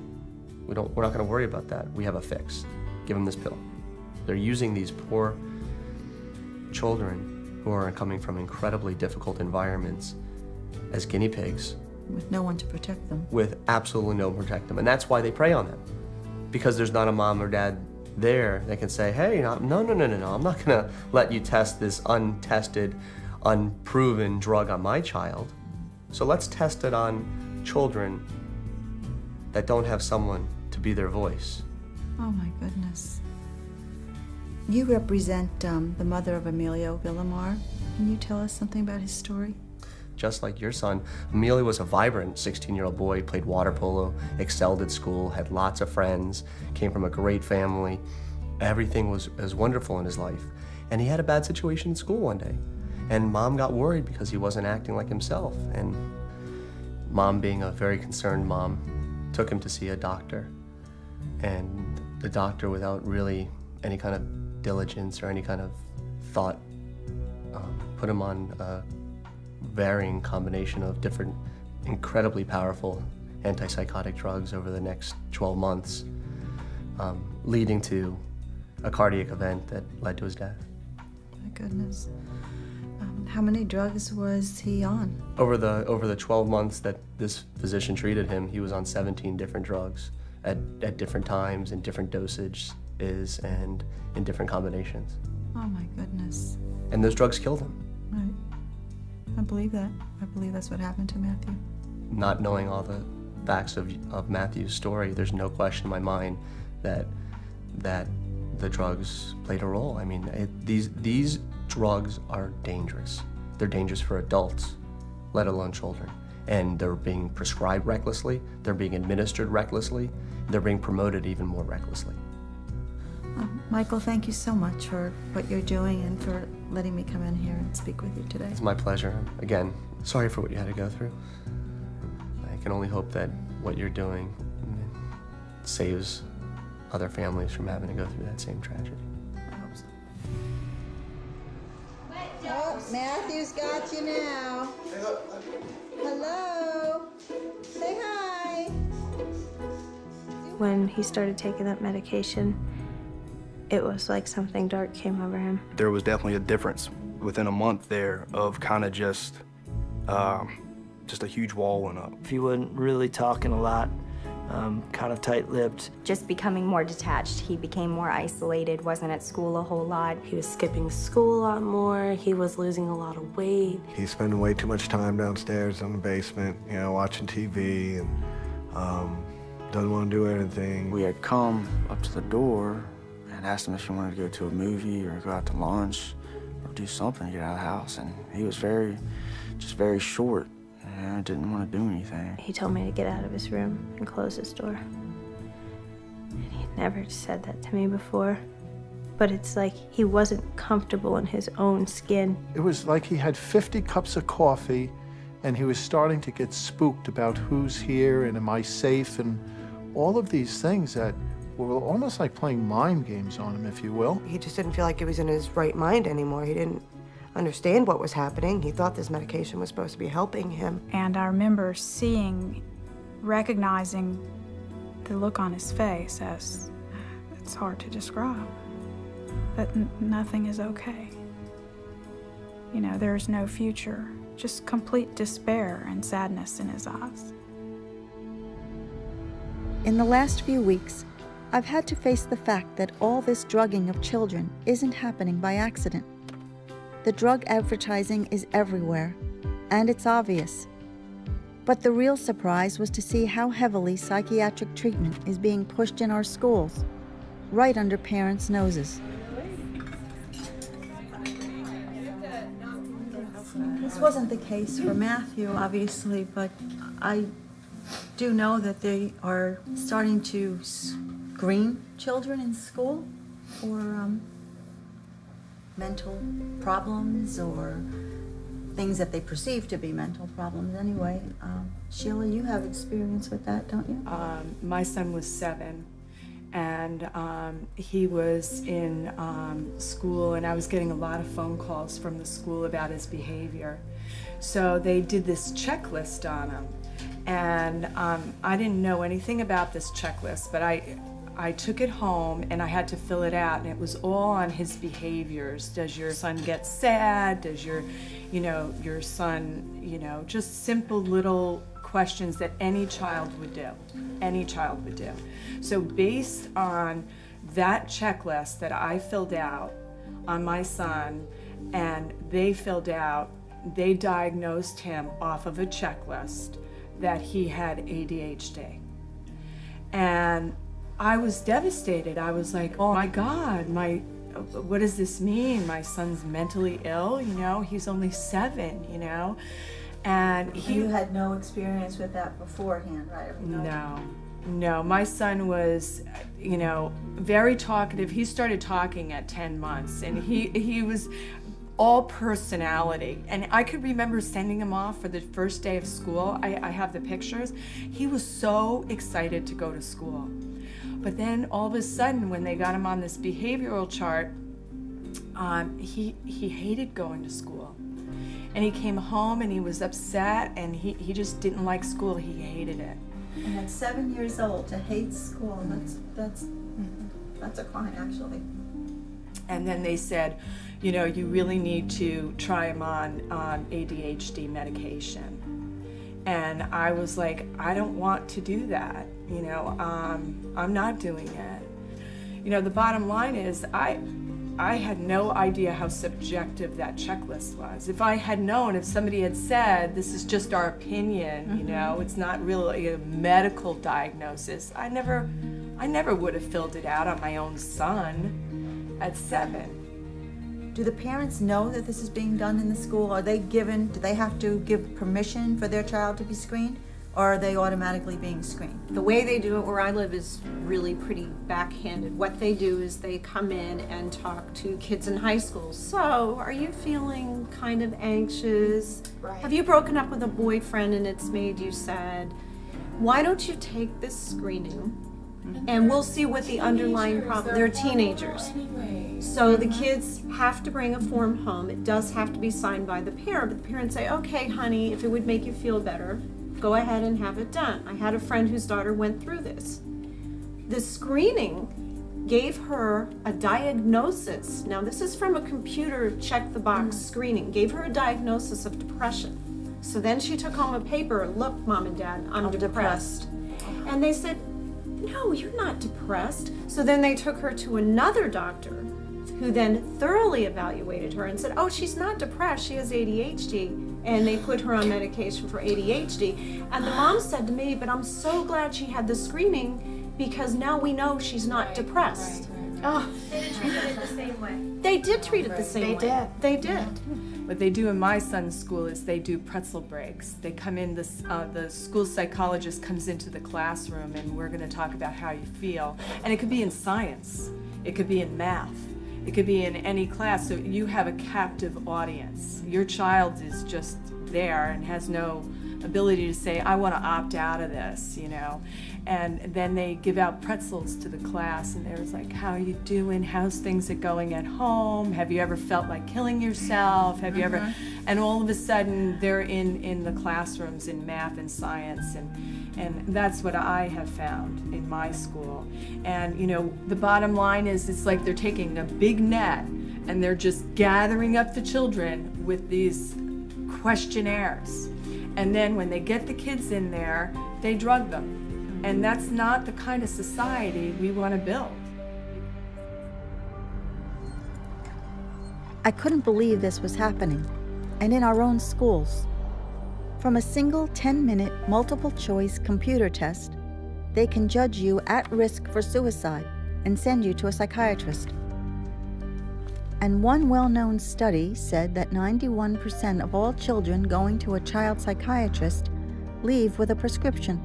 we're not gonna worry about that. We have a fix. Give them this pill. They're using these poor children who are coming from incredibly difficult environments as guinea pigs. With no one to protect them. With absolutely no one to protect them. And that's why they prey on them. Because there's not a mom or dad there that can say, hey, no, I'm not gonna let you test this untested, unproven drug on my child. So let's test it on children that don't have someone to to be their voice. Oh my goodness. You represent the mother of Emilio Villamar. Can you tell us something about his story? Just like your son, Emilio was a vibrant 16-year-old boy, played water polo, excelled at school, had lots of friends, came from a great family. Everything was wonderful in his life. And he had a bad situation in school one day. And Mom got worried because he wasn't acting like himself. And Mom, being a very concerned mom, took him to see a doctor. And the doctor, without really any kind of diligence or any kind of thought, put him on a varying combination of different incredibly powerful antipsychotic drugs over the next 12 months, leading to a cardiac event that led to his death. My goodness. How many drugs was he on? Over the 12 months that this physician treated him, he was on 17 different drugs at different times, in different dosages, and in different combinations. Oh my goodness. And those drugs killed him. Right. I believe that. I believe that's what happened to Matthew. Not knowing all the facts of Matthew's story, there's no question in my mind that the drugs played a role. I mean, these drugs are dangerous. They're dangerous for adults, let alone children. And they're being prescribed recklessly, they're being administered recklessly, they're being promoted even more recklessly. Michael, thank you so much for what you're doing and for letting me come in here and speak with you today. It's my pleasure. Again, sorry for what you had to go through. I can only hope that what you're doing saves other families from having to go through that same tragedy. I hope so. Oh, Matthew's got you now. Hello. Say hi. When he started taking that medication, it was like something dark came over him. There was definitely a difference within a month there of kind of just a huge wall went up. He wasn't really talking a lot, kind of tight-lipped. Just becoming more detached. He became more isolated, wasn't at school a whole lot. He was skipping school a lot more. He was losing a lot of weight. He's spending way too much time downstairs in the basement, watching TV, and doesn't want to do anything. We had come up to the door and asked him if he wanted to go to a movie or go out to lunch or do something to get out of the house, and he was very short. I didn't want to do anything. He told me to get out of his room and close his door. And he'd never said that to me before. But it's like he wasn't comfortable in his own skin. It was like he had 50 cups of coffee and he was starting to get spooked about who's here and am I safe and all of these things that were almost like playing mind games on him, if you will. He just didn't feel like he was in his right mind anymore. He didn't understand what was happening. He thought this medication was supposed to be helping him. And I remember recognizing the look on his face as, it's hard to describe, that nothing is okay. There's no future, just complete despair and sadness in his eyes. In the last few weeks, I've had to face the fact that all this drugging of children isn't happening by accident. The drug advertising is everywhere, and it's obvious. But the real surprise was to see how heavily psychiatric treatment is being pushed in our schools, right under parents' noses. This wasn't the case for Matthew, obviously, but I do know that they are starting to screen children in school for mental problems or things that they perceive to be mental problems anyway. Sheila, you have experience with that, don't you? My son was 7, and he was in school, and I was getting a lot of phone calls from the school about his behavior. So they did this checklist on him, and I didn't know anything about this checklist, but I took it home and I had to fill it out, and it was all on his behaviors. Does your son get sad? Does your son, just simple little questions that any child would do. Any child would do. So based on that checklist that I filled out on my son, and they filled out, they diagnosed him off of a checklist that he had ADHD. And I was devastated. I was like, oh my God, what does this mean? My son's mentally ill, you know? He's only 7, you know? And You had no experience with that beforehand, right? I mean, No, my son was, you know, very talkative. He started talking at 10 months, and he was all personality. And I could remember sending him off for the first day of school. I have the pictures. He was so excited to go to school. But then all of a sudden, when they got him on this behavioral chart, he hated going to school. And he came home and he was upset, and he just didn't like school. He hated it. And at 7 years old to hate school, that's a crime, actually. And then they said, you know, you really need to try him on ADHD medication. And I was like, I don't want to do that, you know, I'm not doing it. You know, the bottom line is I had no idea how subjective that checklist was. If I had known, if somebody had said, this is just our opinion, you know, it's not really a medical diagnosis, I never would have filled it out on my own son at 7. Do the parents know that this is being done in the school? Do they have to give permission for their child to be screened? Or are they automatically being screened? The way they do it where I live is really pretty backhanded. What they do is they come in and talk to kids in high school. So, are you feeling kind of anxious? Right. Have you broken up with a boyfriend and it's made you sad? Why don't you take this screening and we'll see what the underlying problem. They're teenagers. So the kids have to bring a form home. It does have to be signed by the parent, but the parents say, okay, honey, if it would make you feel better, go ahead and have it done. I had a friend whose daughter went through this. The screening gave her a diagnosis. Now this is from a computer check the box screening, gave her a diagnosis of depression. So then she took home a paper, look, Mom and Dad, I'm depressed. And they said, no, you're not depressed. So then they took her to another doctor who then thoroughly evaluated her and said, oh, she's not depressed, she has ADHD. And they put her on medication for ADHD. And the mom said to me, but I'm so glad she had the screening because now we know she's not depressed. Oh. They didn't treat it the same way. They did treat it the same way. They did. What they do in my son's school is they do pretzel breaks. They come in, the school psychologist comes into the classroom and we're gonna talk about how you feel. And it could be in science, it could be in math, it could be in any class, so you have a captive audience. Your child is just there and has no ability to say, I want to opt out of this, you know. And then they give out pretzels to the class and there's like, how are you doing? How's things going at home? Have you ever felt like killing yourself? Have you ever? And all of a sudden they're in the classrooms in math and science, and that's what I have found in my school. And you know, the bottom line is it's like they're taking a big net and they're just gathering up the children with these questionnaires. And then when they get the kids in there, they drug them. And that's not the kind of society we want to build. I couldn't believe this was happening, and in our own schools. From a single 10-minute multiple-choice computer test, they can judge you at risk for suicide and send you to a psychiatrist. And one well-known study said that 91% of all children going to a child psychiatrist leave with a prescription.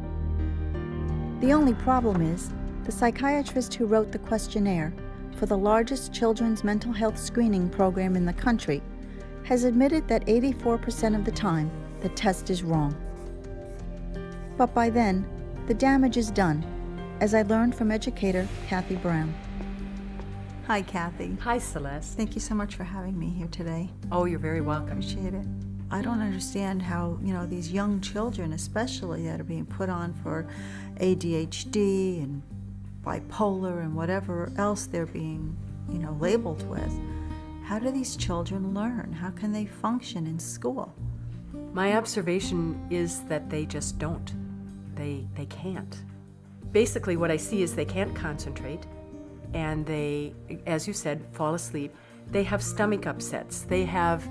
The only problem is, the psychiatrist who wrote the questionnaire for the largest children's mental health screening program in the country has admitted that 84% of the time the test is wrong. But by then, the damage is done, as I learned from educator Kathy Brown. Hi, Kathy. Hi, Celeste. Thank you so much for having me here today. Oh, you're very welcome. Appreciate it. I don't understand how, you know, these young children, especially that are being put on for ADHD and bipolar and whatever else they're being, you know, labeled with. How do these children learn? How can they function in school? My observation is that they just don't. They can't. Basically, what I see is they can't concentrate, and they, as you said, fall asleep. They have stomach upsets. They have,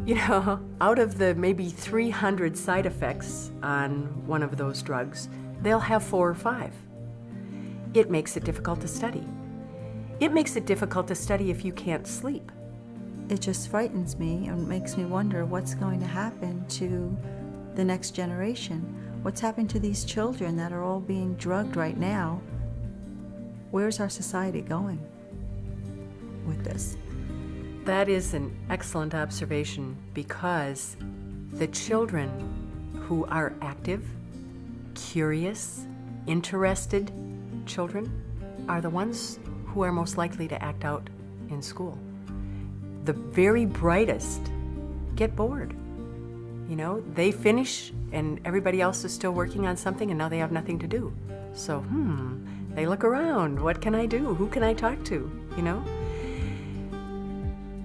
you know, out of the maybe 300 side effects on one of those drugs, they'll have 4 or 5. it makes it difficult to study. It makes it difficult to study if you can't sleep. It just frightens me and makes me wonder what's going to happen to the next generation. What's happening to these children that are all being drugged right now? Where's our society going with this? That is an excellent observation, because the children who are active, curious, interested children are the ones who are most likely to act out in school. The very brightest get bored. You know, they finish and everybody else is still working on something and now they have nothing to do. So, they look around. What can I do? Who can I talk to? You know?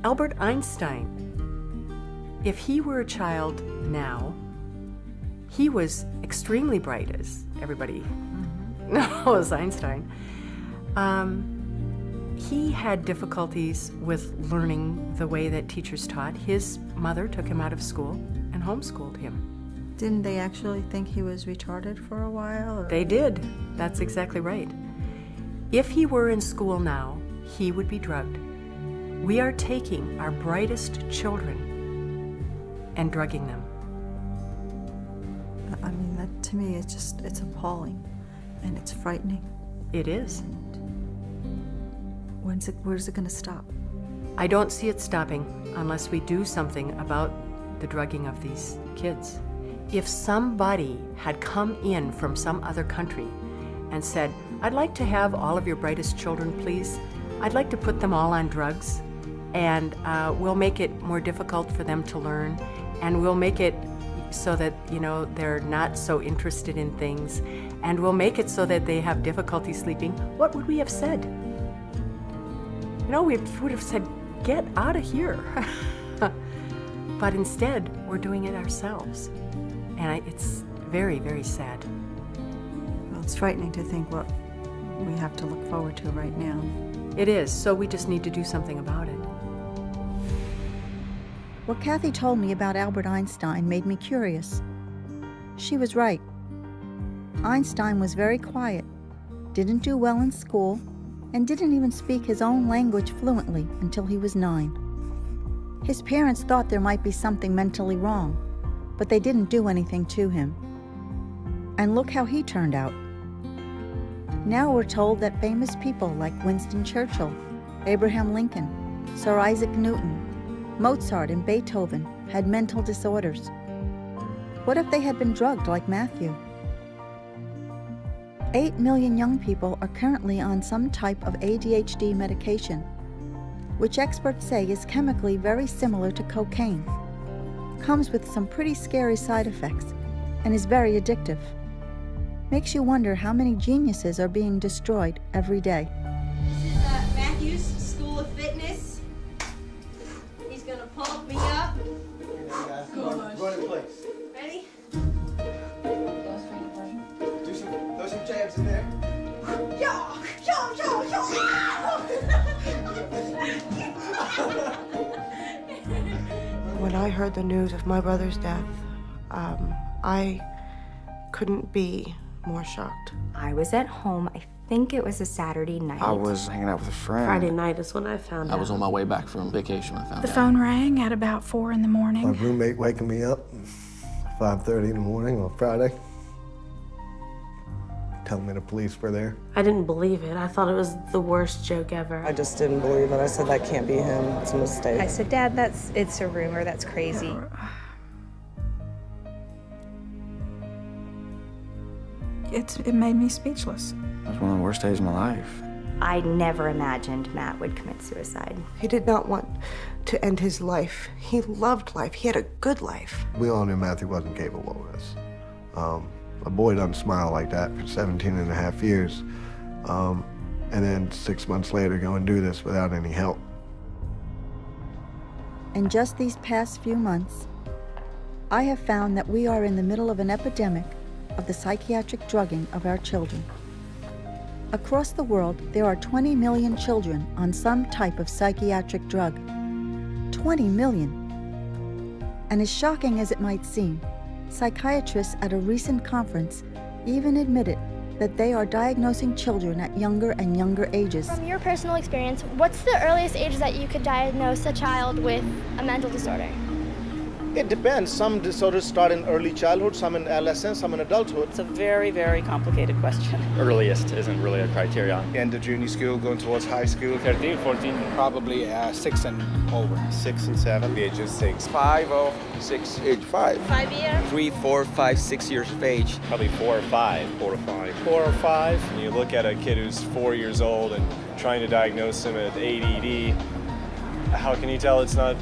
Albert Einstein, if he were a child now, he was extremely bright, as everybody knows Einstein. He had difficulties with learning the way that teachers taught. His mother took him out of school and homeschooled him. Didn't they actually think he was retarded for a while? Or? They did. That's exactly right. If he were in school now, he would be drugged. We are taking our brightest children and drugging them. I mean, that to me, it's appalling and it's frightening. It is. Where's it going to stop? I don't see it stopping unless we do something about the drugging of these kids. If somebody had come in from some other country and said, I'd like to have all of your brightest children, please. I'd like to put them all on drugs, and we'll make it more difficult for them to learn, and we'll make it so that, you know, they're not so interested in things, and we'll make it so that they have difficulty sleeping, what would we have said? You know, we would have said, get out of here. But instead, we're doing it ourselves. And it's very, very sad. Well, it's frightening to think what we have to look forward to right now. It is, so we just need to do something about it. What Kathy told me about Albert Einstein made me curious. She was right. Einstein was very quiet, didn't do well in school, and didn't even speak his own language fluently until he was 9. His parents thought there might be something mentally wrong, but they didn't do anything to him. And look how he turned out. Now we're told that famous people like Winston Churchill, Abraham Lincoln, Sir Isaac Newton, Mozart, and Beethoven had mental disorders. What if they had been drugged like Matthew? 8 million young people are currently on some type of ADHD medication, which experts say is chemically very similar to cocaine, comes with some pretty scary side effects, and is very addictive. Makes you wonder how many geniuses are being destroyed every day. This is Matthew's School of Fitness. He's gonna pump me up. Run in place. Ready? Throw some jabs in there. When I heard the news of my brother's death, I couldn't be more shocked. I was at home, I think it was a Saturday night. I was hanging out with a friend. Friday night is when I found out. I was on my way back from vacation when I found The out. phone rang at about 4 in the morning. My roommate waking me up 5:30 in the morning on Friday, telling me the police were there. I didn't believe it. I thought it was the worst joke ever. I just didn't believe it. I said, that can't be him. It's a mistake. I said, Dad, it's a rumor. That's crazy. It made me speechless. It was one of the worst days of my life. I never imagined Matt would commit suicide. He did not want to end his life. He loved life. He had a good life. We all knew Matthew wasn't capable of this. A boy doesn't smile like that for 17 and a half years. And then 6 months later go and do this without any help. In just these past few months, I have found that we are in the middle of an epidemic of the psychiatric drugging of our children. Across the world, there are 20 million children on some type of psychiatric drug. 20 million. And as shocking as it might seem, psychiatrists at a recent conference even admitted that they are diagnosing children at younger and younger ages. From your personal experience, what's the earliest age that you could diagnose a child with a mental disorder? It depends. Some disorders start in early childhood, some in adolescence, some in adulthood. It's a very, very complicated question. Earliest isn't really a criteria. End of junior school, going towards high school. 13, 14. Probably 6 and over. 6 and 7. The age is 6. 5 or 6. Age 5. 5 years? 3, 4, 5, 6 years of age. Probably 4 or 5. 4 or 5. 4 or 5. When you look at a kid who's 4 years old and trying to diagnose him with ADD, how can you tell it's not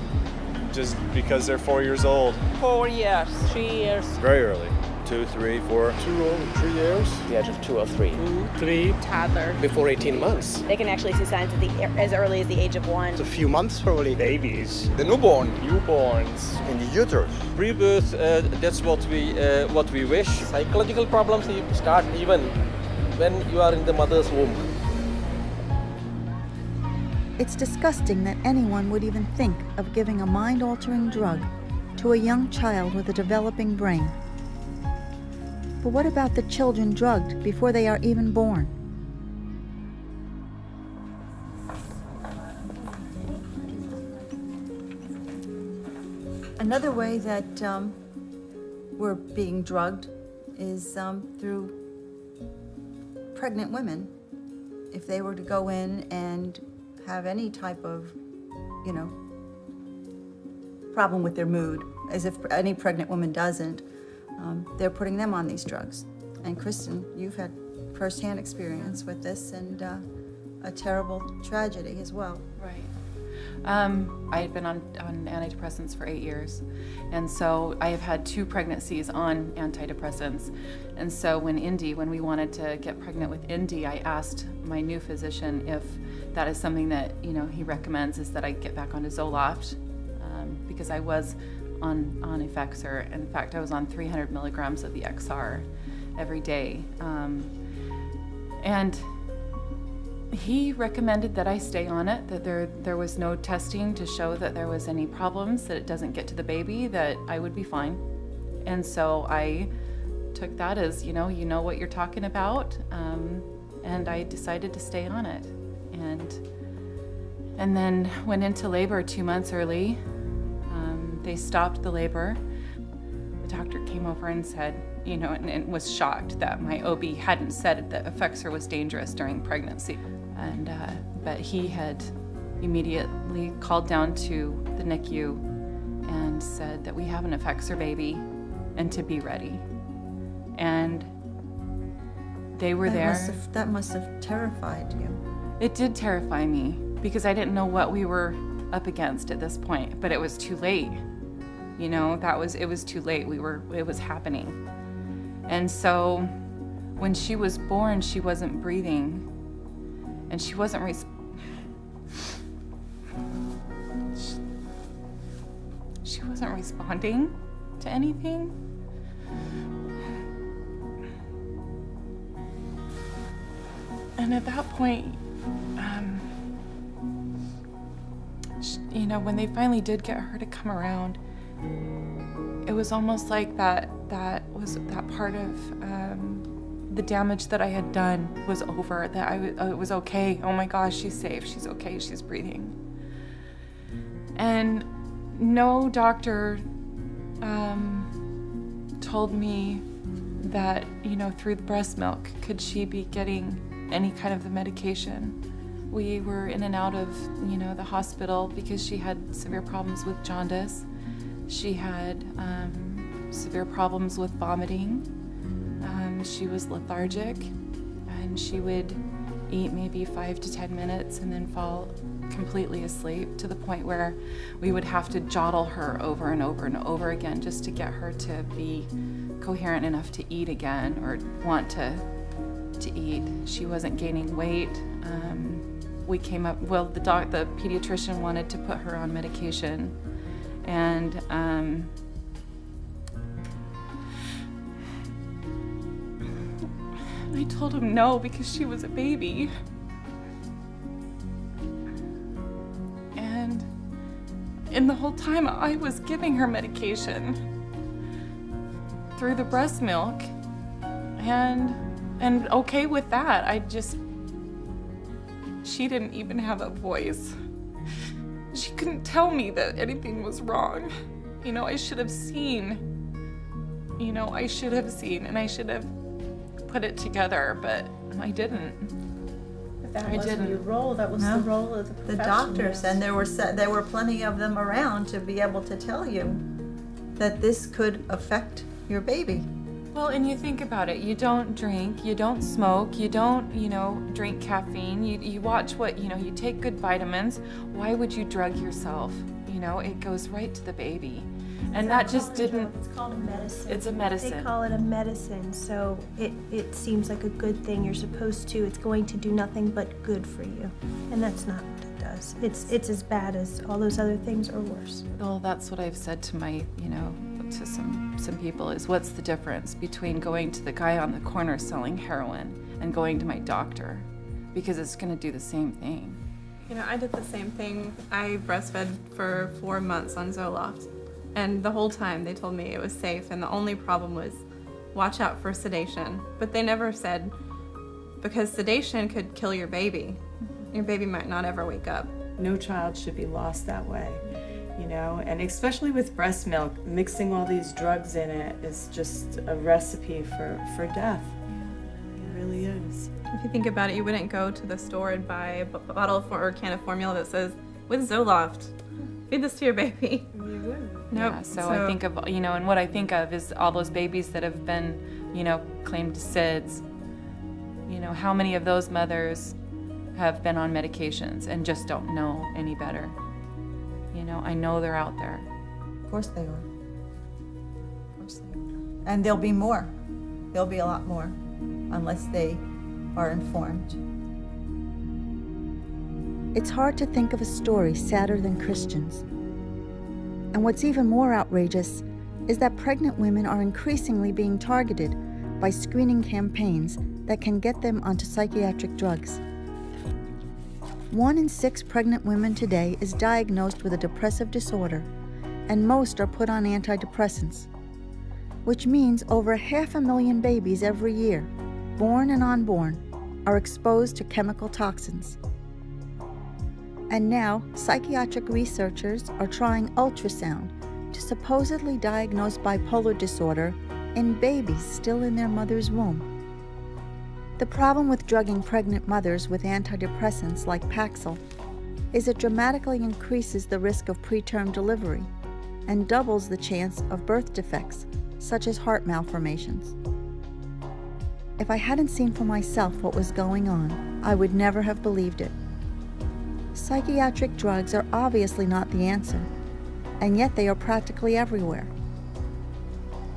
just because they're 4 years old? 4 years, 3 years. Very early. 2, 3, 4. 2 or 3 years. The age of 2 or 3. 2, 3. Toddler. Before 18 months. They can actually see signs as early as the age of 1. It's a few months probably. Babies. The newborn. Newborns. In the uterus. Pre-birth, that's what we wish. Psychological problems start even when you are in the mother's womb. It's disgusting that anyone would even think of giving a mind-altering drug to a young child with a developing brain. But what about the children drugged before they are even born? Another way that we're being drugged is through pregnant women. If they were to go in and have any type of, problem with their mood, as if any pregnant woman doesn't, they're putting them on these drugs. And Kristen, you've had firsthand experience with this and a terrible tragedy as well. Right. I had been on antidepressants for 8 years, and so I have had 2 pregnancies on antidepressants. And so when we wanted to get pregnant with Indy, I asked my new physician if that is something that he recommends, is that I get back onto Zoloft, because I was on Effexor. In fact, I was on 300 milligrams of the XR every day, and he recommended that I stay on it, that there was no testing to show that there was any problems, that it doesn't get to the baby, that I would be fine. And so I took that as, you know what you're talking about, and I decided to stay on it. And then went into labor 2 months early. They stopped the labor. The doctor came over and said, and was shocked that my OB hadn't said that Effexor was dangerous during pregnancy. But he had immediately called down to the NICU and said that we have an Effexor baby and to be ready. And they were there. That must have terrified you. It did terrify me because I didn't know what we were up against at this point, but it was too late. It was too late. It was happening. And so when she was born, she wasn't breathing, and she wasn't she wasn't responding to anything. And at that point, when they finally did get her to come around, it was almost like that part of the damage that I had done was over, that it was okay. Oh my gosh, she's safe, she's okay, she's breathing. And no doctor told me that, through the breast milk, could she be getting any kind of the medication. We were in and out of, the hospital because she had severe problems with jaundice. She had severe problems with vomiting. She was lethargic, and she would eat maybe 5 to 10 minutes and then fall completely asleep, to the point where we would have to jottle her over and over and over again just to get her to be coherent enough to eat again or want to eat. She wasn't gaining weight. We came up, the pediatrician wanted to put her on medication, and I told him no because she was a baby. And in the whole time I was giving her medication through the breast milk, and and okay with that. She didn't even have a voice. She couldn't tell me that anything was wrong. You know, I should have seen, and I should have put it together, but I didn't. But that wasn't your role, that was the role of the The doctors, and there were plenty of them around to be able to tell you that this could affect your baby. Well, and you think about it, you don't drink, you don't smoke, you don't, drink caffeine, you watch what, you take good vitamins. Why would you drug yourself? It goes right to the baby. And that just didn't... It's called a medicine. It's a medicine. They call it a medicine, so it seems like a good thing. You're supposed to, it's going to do nothing but good for you. And that's not what it does. It's as bad as all those other things or worse. Well, that's what I've said to my, to some people is, what's the difference between going to the guy on the corner selling heroin and going to my doctor? Because it's going to do the same thing. I did the same thing. I breastfed for 4 months on Zoloft, and the whole time they told me it was safe, and the only problem was watch out for sedation. But they never said, because sedation could kill your baby. Your baby might not ever wake up. No child should be lost that way. And especially with breast milk, mixing all these drugs in it is just a recipe for death. It really is. If you think about it, you wouldn't go to the store and buy a bottle or a can of formula that says, with Zoloft, feed this to your baby. You wouldn't. Nope. Yeah, so I think of, and what I think of is all those babies that have been, claimed SIDS. How many of those mothers have been on medications and just don't know any better? I know they're out there. Of course they are. Of course they are. And there'll be more. There'll be a lot more, unless they are informed. It's hard to think of a story sadder than Christian's. And what's even more outrageous is that pregnant women are increasingly being targeted by screening campaigns that can get them onto psychiatric drugs. 1 in 6 pregnant women today is diagnosed with a depressive disorder, and most are put on antidepressants, which means over 500,000 babies every year, born and unborn, are exposed to chemical toxins. And now, psychiatric researchers are trying ultrasound to supposedly diagnose bipolar disorder in babies still in their mother's womb. The problem with drugging pregnant mothers with antidepressants like Paxil is it dramatically increases the risk of preterm delivery and doubles the chance of birth defects, such as heart malformations. If I hadn't seen for myself what was going on, I would never have believed it. Psychiatric drugs are obviously not the answer, and yet they are practically everywhere.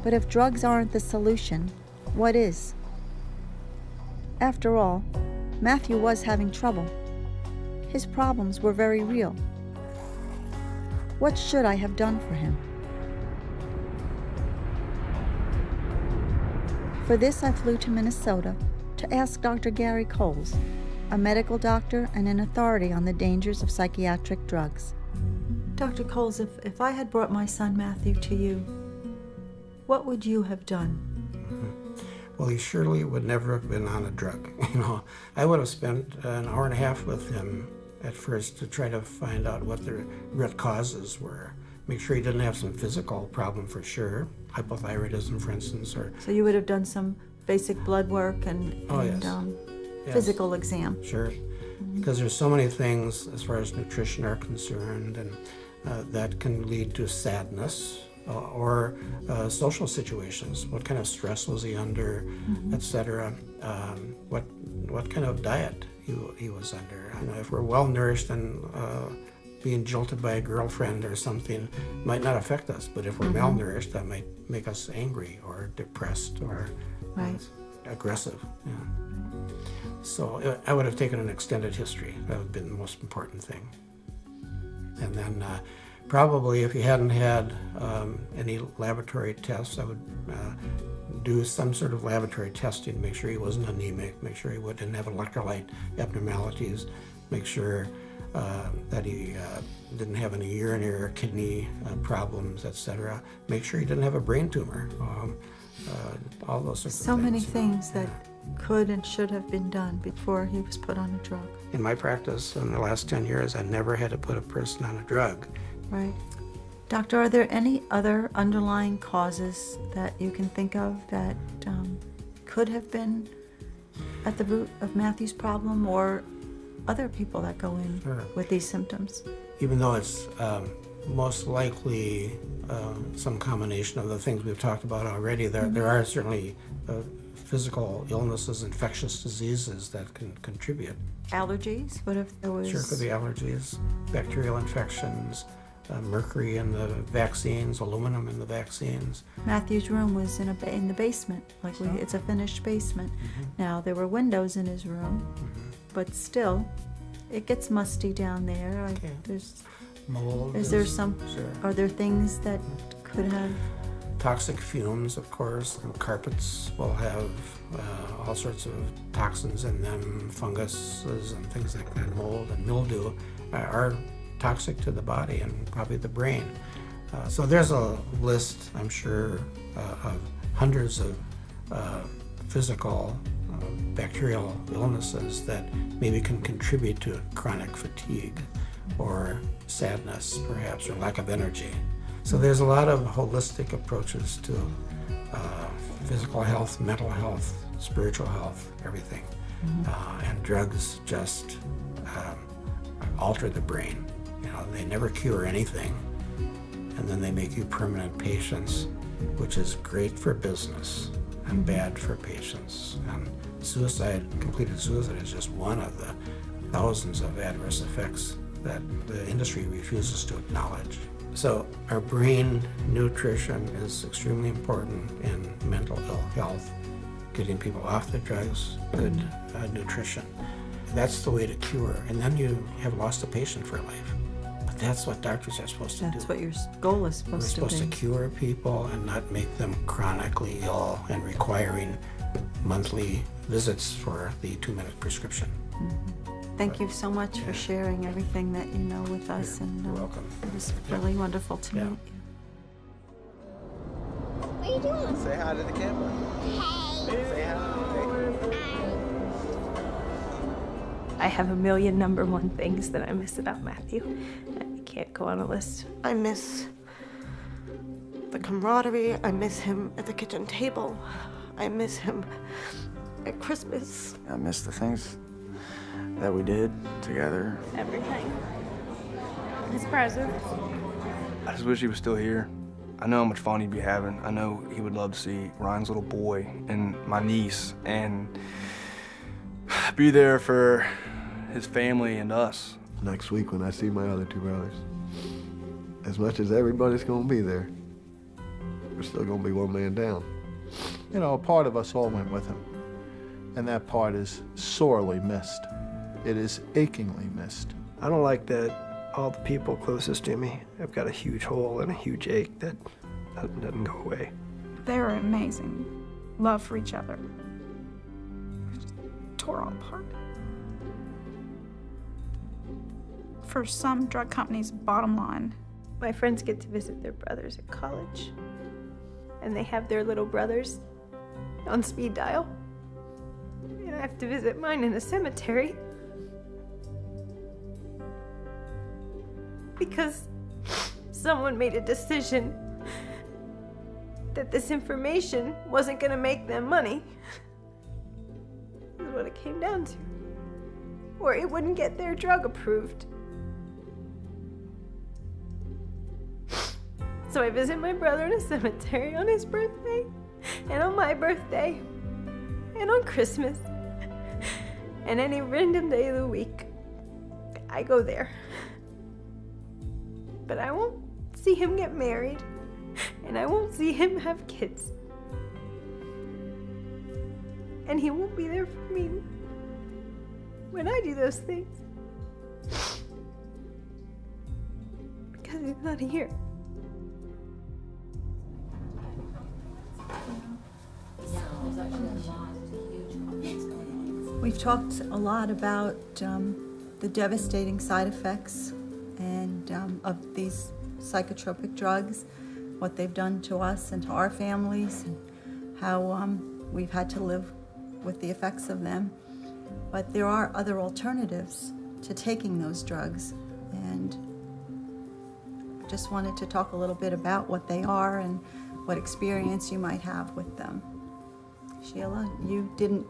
But if drugs aren't the solution, what is? After all, Matthew was having trouble. His problems were very real. What should I have done for him? For this, I flew to Minnesota to ask Dr. Gary Coles, a medical doctor and an authority on the dangers of psychiatric drugs. Dr. Coles, if I had brought my son Matthew to you, what would you have done? Well, he surely would never have been on a drug. I would have spent an hour and a half with him at first to try to find out what the root causes were. Make sure he didn't have some physical problem for sure, hypothyroidism, for instance, or... So you would have done some basic blood work and yes. Physical exam. Sure, because there's so many things as far as nutrition are concerned, and that can lead to sadness or social situations. What kind of stress was he under, etc. What kind of diet he was under. If we're well nourished and being jilted by a girlfriend or something might not affect us, but if we're malnourished, that might make us angry or depressed or aggressive. Yeah. So I would have taken an extended history. That would have been the most important thing. And then probably if he hadn't had any laboratory tests, I would do some sort of laboratory testing to make sure he wasn't anemic, make sure he didn't have electrolyte abnormalities, make sure that he didn't have any urinary or kidney problems, etc. Make sure he didn't have a brain tumor. All those sorts of things. So many things that could and should have been done before he was put on a drug. In my practice in the last 10 years, I never had to put a person on a drug. Right. Doctor, are there any other underlying causes that you can think of that could have been at the root of Matthew's problem, or other people that go in with these symptoms? Even though it's most likely some combination of the things we've talked about already, there are certainly physical illnesses, infectious diseases that can contribute. Allergies? What if there was... Sure, could be allergies, bacterial infections, mercury in the vaccines, aluminum in the vaccines. Matthew's room was in the basement, it's a finished basement. Now, there were windows in his room, but still, it gets musty down there. There's mold. Is there some? Sure. Are there things that could have? Toxic fumes, of course. And carpets will have all sorts of toxins in them, funguses and things like that. Mold and mildew are toxic to the body and probably the brain. So there's a list, I'm sure, of hundreds of physical bacterial illnesses that maybe can contribute to chronic fatigue or sadness, perhaps, or lack of energy. So there's a lot of holistic approaches to physical health, mental health, spiritual health, everything. And drugs just alter the brain. They never cure anything, and then they make you permanent patients, which is great for business and bad for patients. And completed suicide is just one of the thousands of adverse effects that the industry refuses to acknowledge. So our brain nutrition is extremely important in mental ill health, getting people off the drugs, good nutrition. That's the way to cure, and then you have lost a patient for life. But that's what doctors are supposed to do. That's what your goal is supposed to be. We're supposed to cure people and not make them chronically ill and requiring monthly visits for the 2-minute prescription. Thank you so much for sharing everything that you know with us. You're welcome. It was really wonderful to meet you. What are you doing? Say hi to the camera. Hey. Say hi. I have a million number one things that I miss about Matthew. I can't go on a list. I miss the camaraderie. I miss him at the kitchen table. I miss him at Christmas. I miss the things that we did together. Everything. His presents. I just wish he was still here. I know how much fun he'd be having. I know he would love to see Ryan's little boy and my niece and be there for his family and us. Next week when I see my other 2 brothers, as much as everybody's gonna be there, we're still gonna be one man down. A part of us all went with him, and that part is sorely missed. It is achingly missed. I don't like that all the people closest to me have got a huge hole and a huge ache that doesn't go away. They were amazing. Love for each other. Just tore all apart. For some drug companies, bottom line. My friends get to visit their brothers at college, and they have their little brothers on speed dial. And I have to visit mine in a cemetery. Because someone made a decision that this information wasn't gonna make them money. Is what it came down to. Or it wouldn't get their drug approved. So I visit my brother in a cemetery on his birthday, and on my birthday, and on Christmas, and any random day of the week. I go there. But I won't see him get married, and I won't see him have kids. And he won't be there for me when I do those things. Because he's not here. We've talked a lot about the devastating side effects and of these psychotropic drugs, what they've done to us and to our families, and how we've had to live with the effects of them. But there are other alternatives to taking those drugs, and just wanted to talk a little bit about what they are and what experience you might have with them. Sheila, you didn't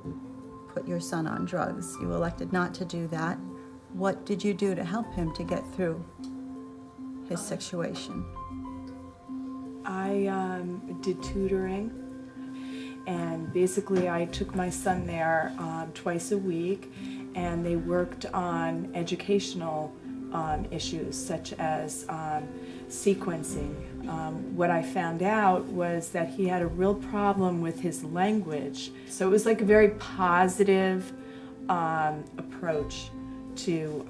put your son on drugs. You elected not to do that. What did you do to help him to get through his situation? I did tutoring, and basically I took my son there twice a week, and they worked on educational issues such as sequencing. What I found out was that he had a real problem with his language. So it was like a very positive approach to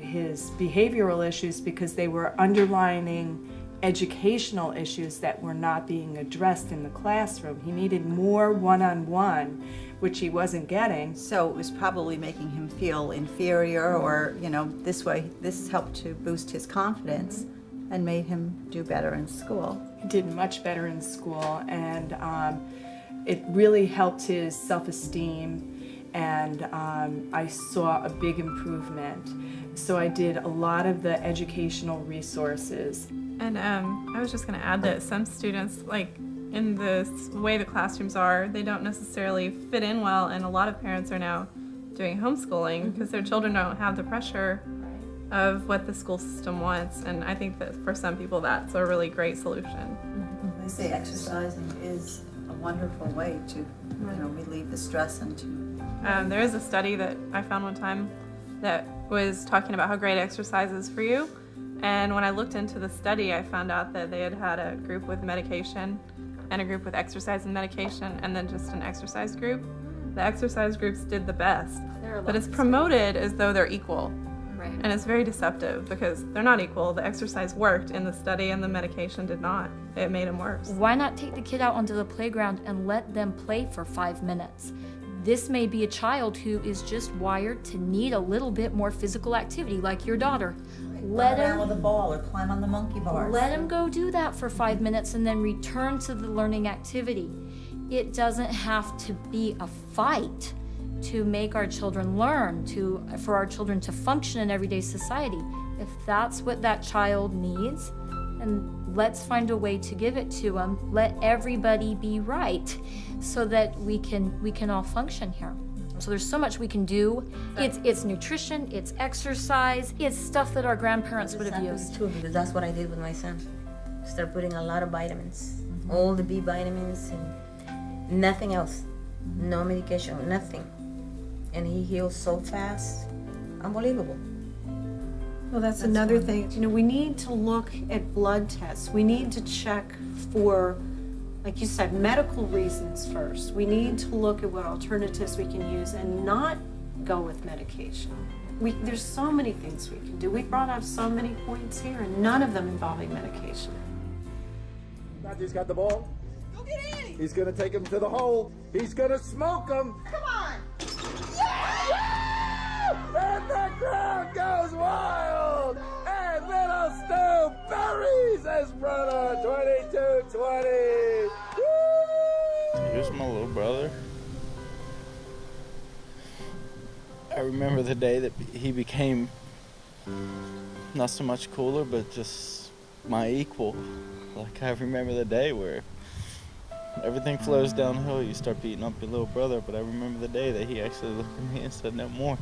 his behavioral issues, because they were underlining educational issues that were not being addressed in the classroom. He needed more one-on-one, which he wasn't getting. So it was probably making him feel inferior, or, you know, this helped to boost his confidence and made him do better in school. He did much better in school, and it really helped his self-esteem, and I saw a big improvement. So I did a lot of the educational resources. And I was just going to add that some students, like in the way the classrooms are, they don't necessarily fit in well, and a lot of parents are now doing homeschooling because their children don't have the pressure of what the school system wants. And I think that for some people that's a really great solution. I say exercising is a wonderful way to, relieve the stress and to... There is a study that I found one time that was talking about how great exercise is for you. And when I looked into the study, I found out that they had a group with medication and a group with exercise and medication, and then just an exercise group. The exercise groups did the best, but it's promoted as though they're equal. Right. And it's very deceptive because they're not equal. The exercise worked in the study and the medication did not. It made them worse. Why not take the kid out onto the playground and let them play for 5 minutes? This may be a child who is just wired to need a little bit more physical activity, like your daughter. Let Run him around with a ball or climb on the monkey bars. Let him go do that for 5 minutes and then return to the learning activity. It doesn't have to be a fight to make our children learn, for our children to function in everyday society. If that's what that child needs, and let's find a way to give it to them. Let everybody be right so that we can all function here. So there's so much we can do. It's nutrition, it's exercise, it's stuff that our grandparents would have used. Too, because that's what I did with my son. Start putting a lot of vitamins, all the B vitamins and nothing else, no medication, nothing. And he heals so fast, unbelievable. Well, that's another thing. You know, we need to look at blood tests. We need to check for, like you said, medical reasons first. We need to look at what alternatives we can use and not go with medication. There's so many things we can do. We brought up so many points here, and none of them involving medication. Matthew's got the ball. Go get Annie. He's gonna take him to the hole. He's gonna smoke him. Come on. And the crowd goes wild! And little Stu buries his brother, 22-20! He was my little brother. I remember the day that he became not so much cooler, but just my equal. Like, I remember the day where everything flows downhill, you start beating up your little brother, but I remember the day that he actually looked at me and said no more.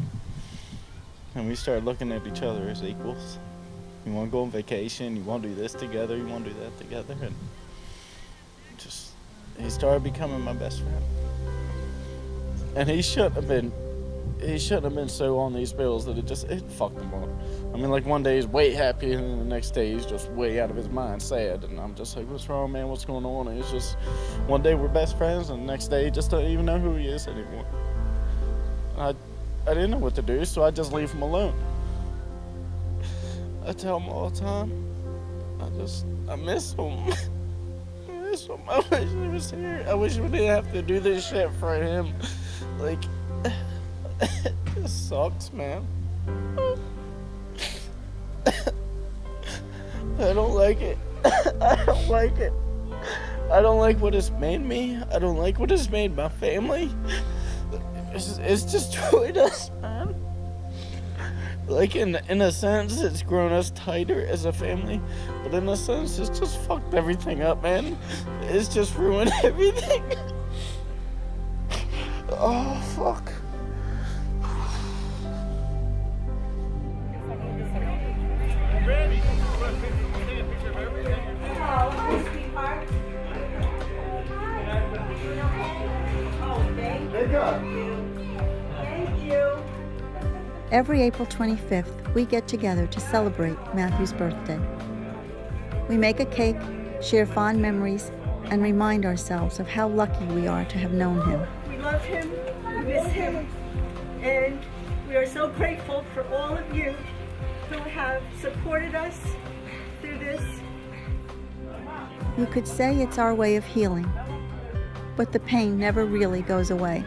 And we started looking at each other as equals. You want to go on vacation, you want to do this together, you want to do that together, and just, he started becoming my best friend. And he shouldn't have been so on these pills that it fucked him up. I mean, like, one day he's way happy, and then the next day he's just way out of his mind, sad, and I'm just like, what's wrong, man, what's going on? And it's just, one day we're best friends, and the next day he just don't even know who he is anymore. I didn't know what to do, so I just leave him alone. I tell him all the time, I miss him. I miss him. I wish he was here. I wish we didn't have to do this shit for him. Like, it sucks, man. I don't like it. I don't like it. I don't like what it's made me. I don't like what it's made my family. It's destroyed us, man. Like, in a sense, it's grown us tighter as a family, but in a sense, it's just fucked everything up, man. It's just ruined everything. Oh, fuck. Every April 25th, we get together to celebrate Matthew's birthday. We make a cake, share fond memories, and remind ourselves of how lucky we are to have known him. We love him, we miss him, and we are so grateful for all of you who have supported us through this. You could say it's our way of healing, but the pain never really goes away.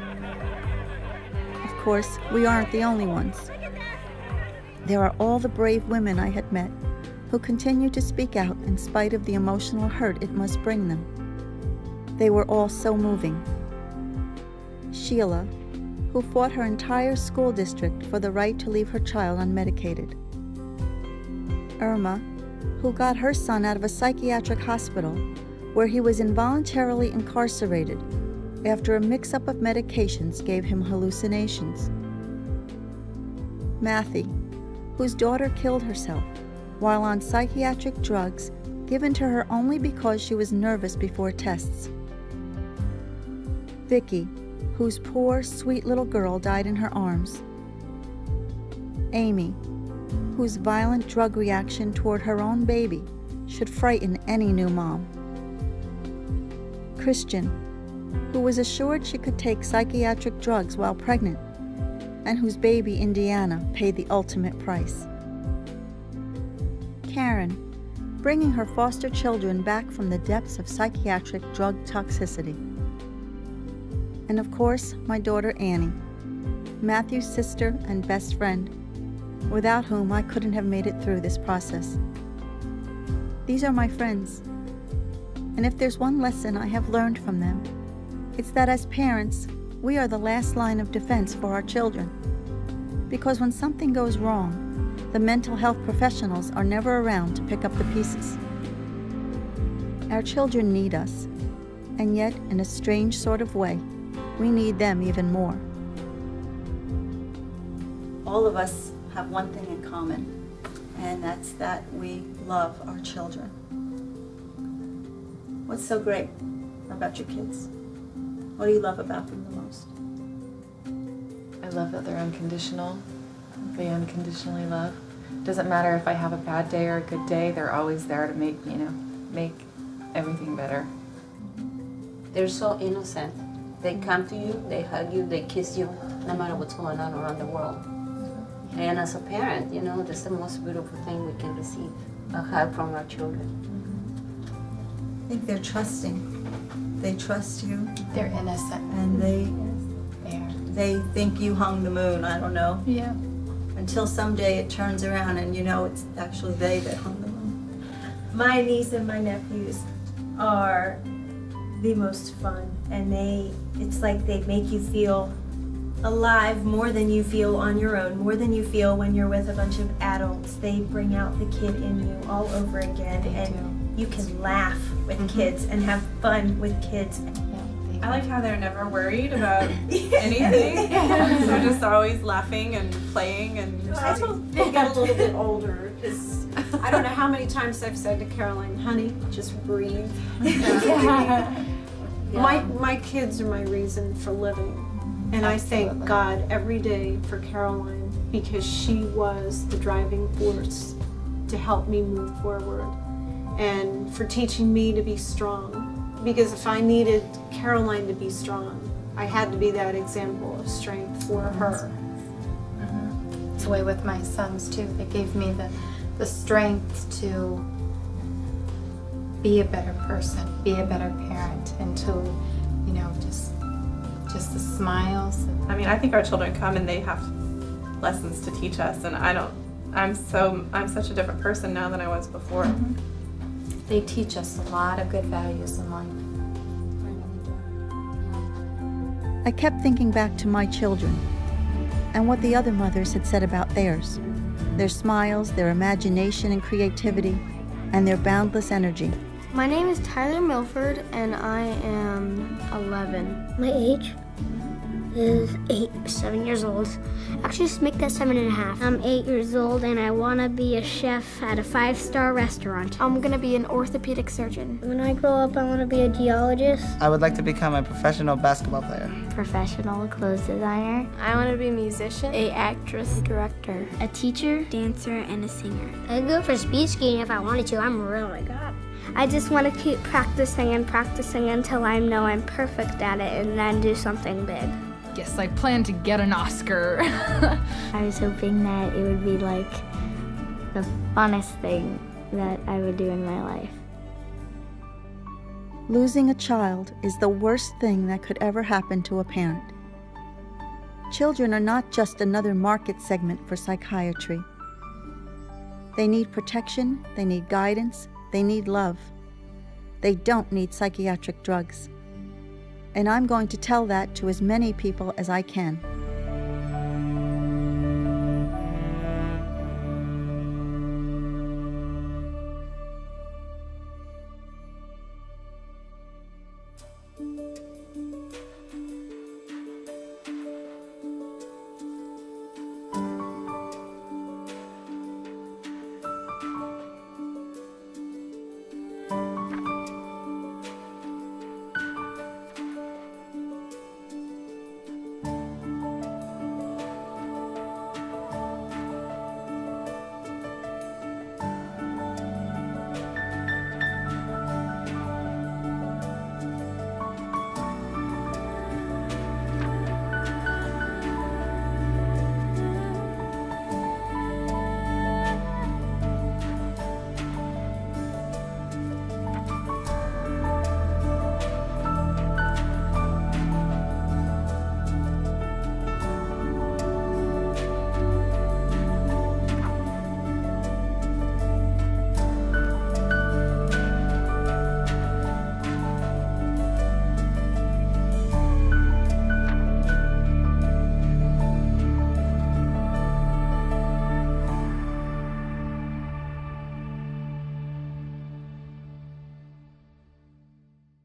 Of course, we aren't the only ones. There are all the brave women I had met who continue to speak out in spite of the emotional hurt it must bring them. They were all so moving. Sheila, who fought her entire school district for the right to leave her child unmedicated. Irma, who got her son out of a psychiatric hospital where he was involuntarily incarcerated after a mix-up of medications gave him hallucinations. Matthew, whose daughter killed herself while on psychiatric drugs given to her only because she was nervous before tests. Vicky, whose poor, sweet little girl died in her arms. Amy, whose violent drug reaction toward her own baby should frighten any new mom. Christian, who was assured she could take psychiatric drugs while pregnant, and whose baby Indiana paid the ultimate price. Karen, bringing her foster children back from the depths of psychiatric drug toxicity. And of course, my daughter Annie, Matthew's sister and best friend, without whom I couldn't have made it through this process. These are my friends, and if there's one lesson I have learned from them, it's that as parents, we are the last line of defense for our children. Because when something goes wrong, the mental health professionals are never around to pick up the pieces. Our children need us, and yet, in a strange sort of way, we need them even more. All of us have one thing in common, and that's that we love our children. What's so great about your kids? What do you love about them the most? I love that they're unconditional. They unconditionally love. Doesn't matter if I have a bad day or a good day, they're always there to make everything better. They're so innocent. They come to you, they hug you, they kiss you, no matter what's going on around the world. And as a parent, that's the most beautiful thing we can receive, a hug from our children. I think they're trusting. They trust you. They're innocent. And they think you hung the moon, I don't know. Yeah. Until someday it turns around and it's actually they that hung the moon. My niece and my nephews are the most fun, and it's like they make you feel alive more than you feel on your own, more than you feel when you're with a bunch of adults. They bring out the kid in you all over again, and you can laugh with kids and have fun with kids. I like how they're never worried about anything. They're just always laughing and playing and. I suppose they get a little bit older. I don't know how many times I've said to Caroline, "Honey, just breathe." My kids are my reason for living, and I thank God every day for Caroline because she was the driving force to help me move forward, and for teaching me to be strong. Because if I needed Caroline to be strong, I had to be that example of strength for her. It's the way with my sons too. They gave me the strength to be a better person, be a better parent, and to, just the smiles. I think our children come and they have lessons to teach us, and I'm such a different person now than I was before. They teach us a lot of good values in life. I kept thinking back to my children and what the other mothers had said about theirs, their smiles, their imagination and creativity, and their boundless energy. My name is Tyler Milford, and I am 11. My age is 7 years old. Actually, just make that 7.5. I'm 8 years old, and I want to be a chef at a 5-star restaurant. I'm gonna be an orthopedic surgeon. When I grow up, I want to be a geologist. I would like to become a professional basketball player. Professional clothes designer. I want to be a musician, a actress, director, A teacher, dancer, and a singer. I'd go for speed skating if I wanted to. I'm really good. I just want to keep practicing and practicing until I know I'm perfect at it and then do something big. Yes, I plan to get an Oscar. I was hoping that it would be like the funnest thing that I would do in my life. Losing a child is the worst thing that could ever happen to a parent. Children are not just another market segment for psychiatry. They need protection, they need guidance, they need love. They don't need psychiatric drugs. And I'm going to tell that to as many people as I can.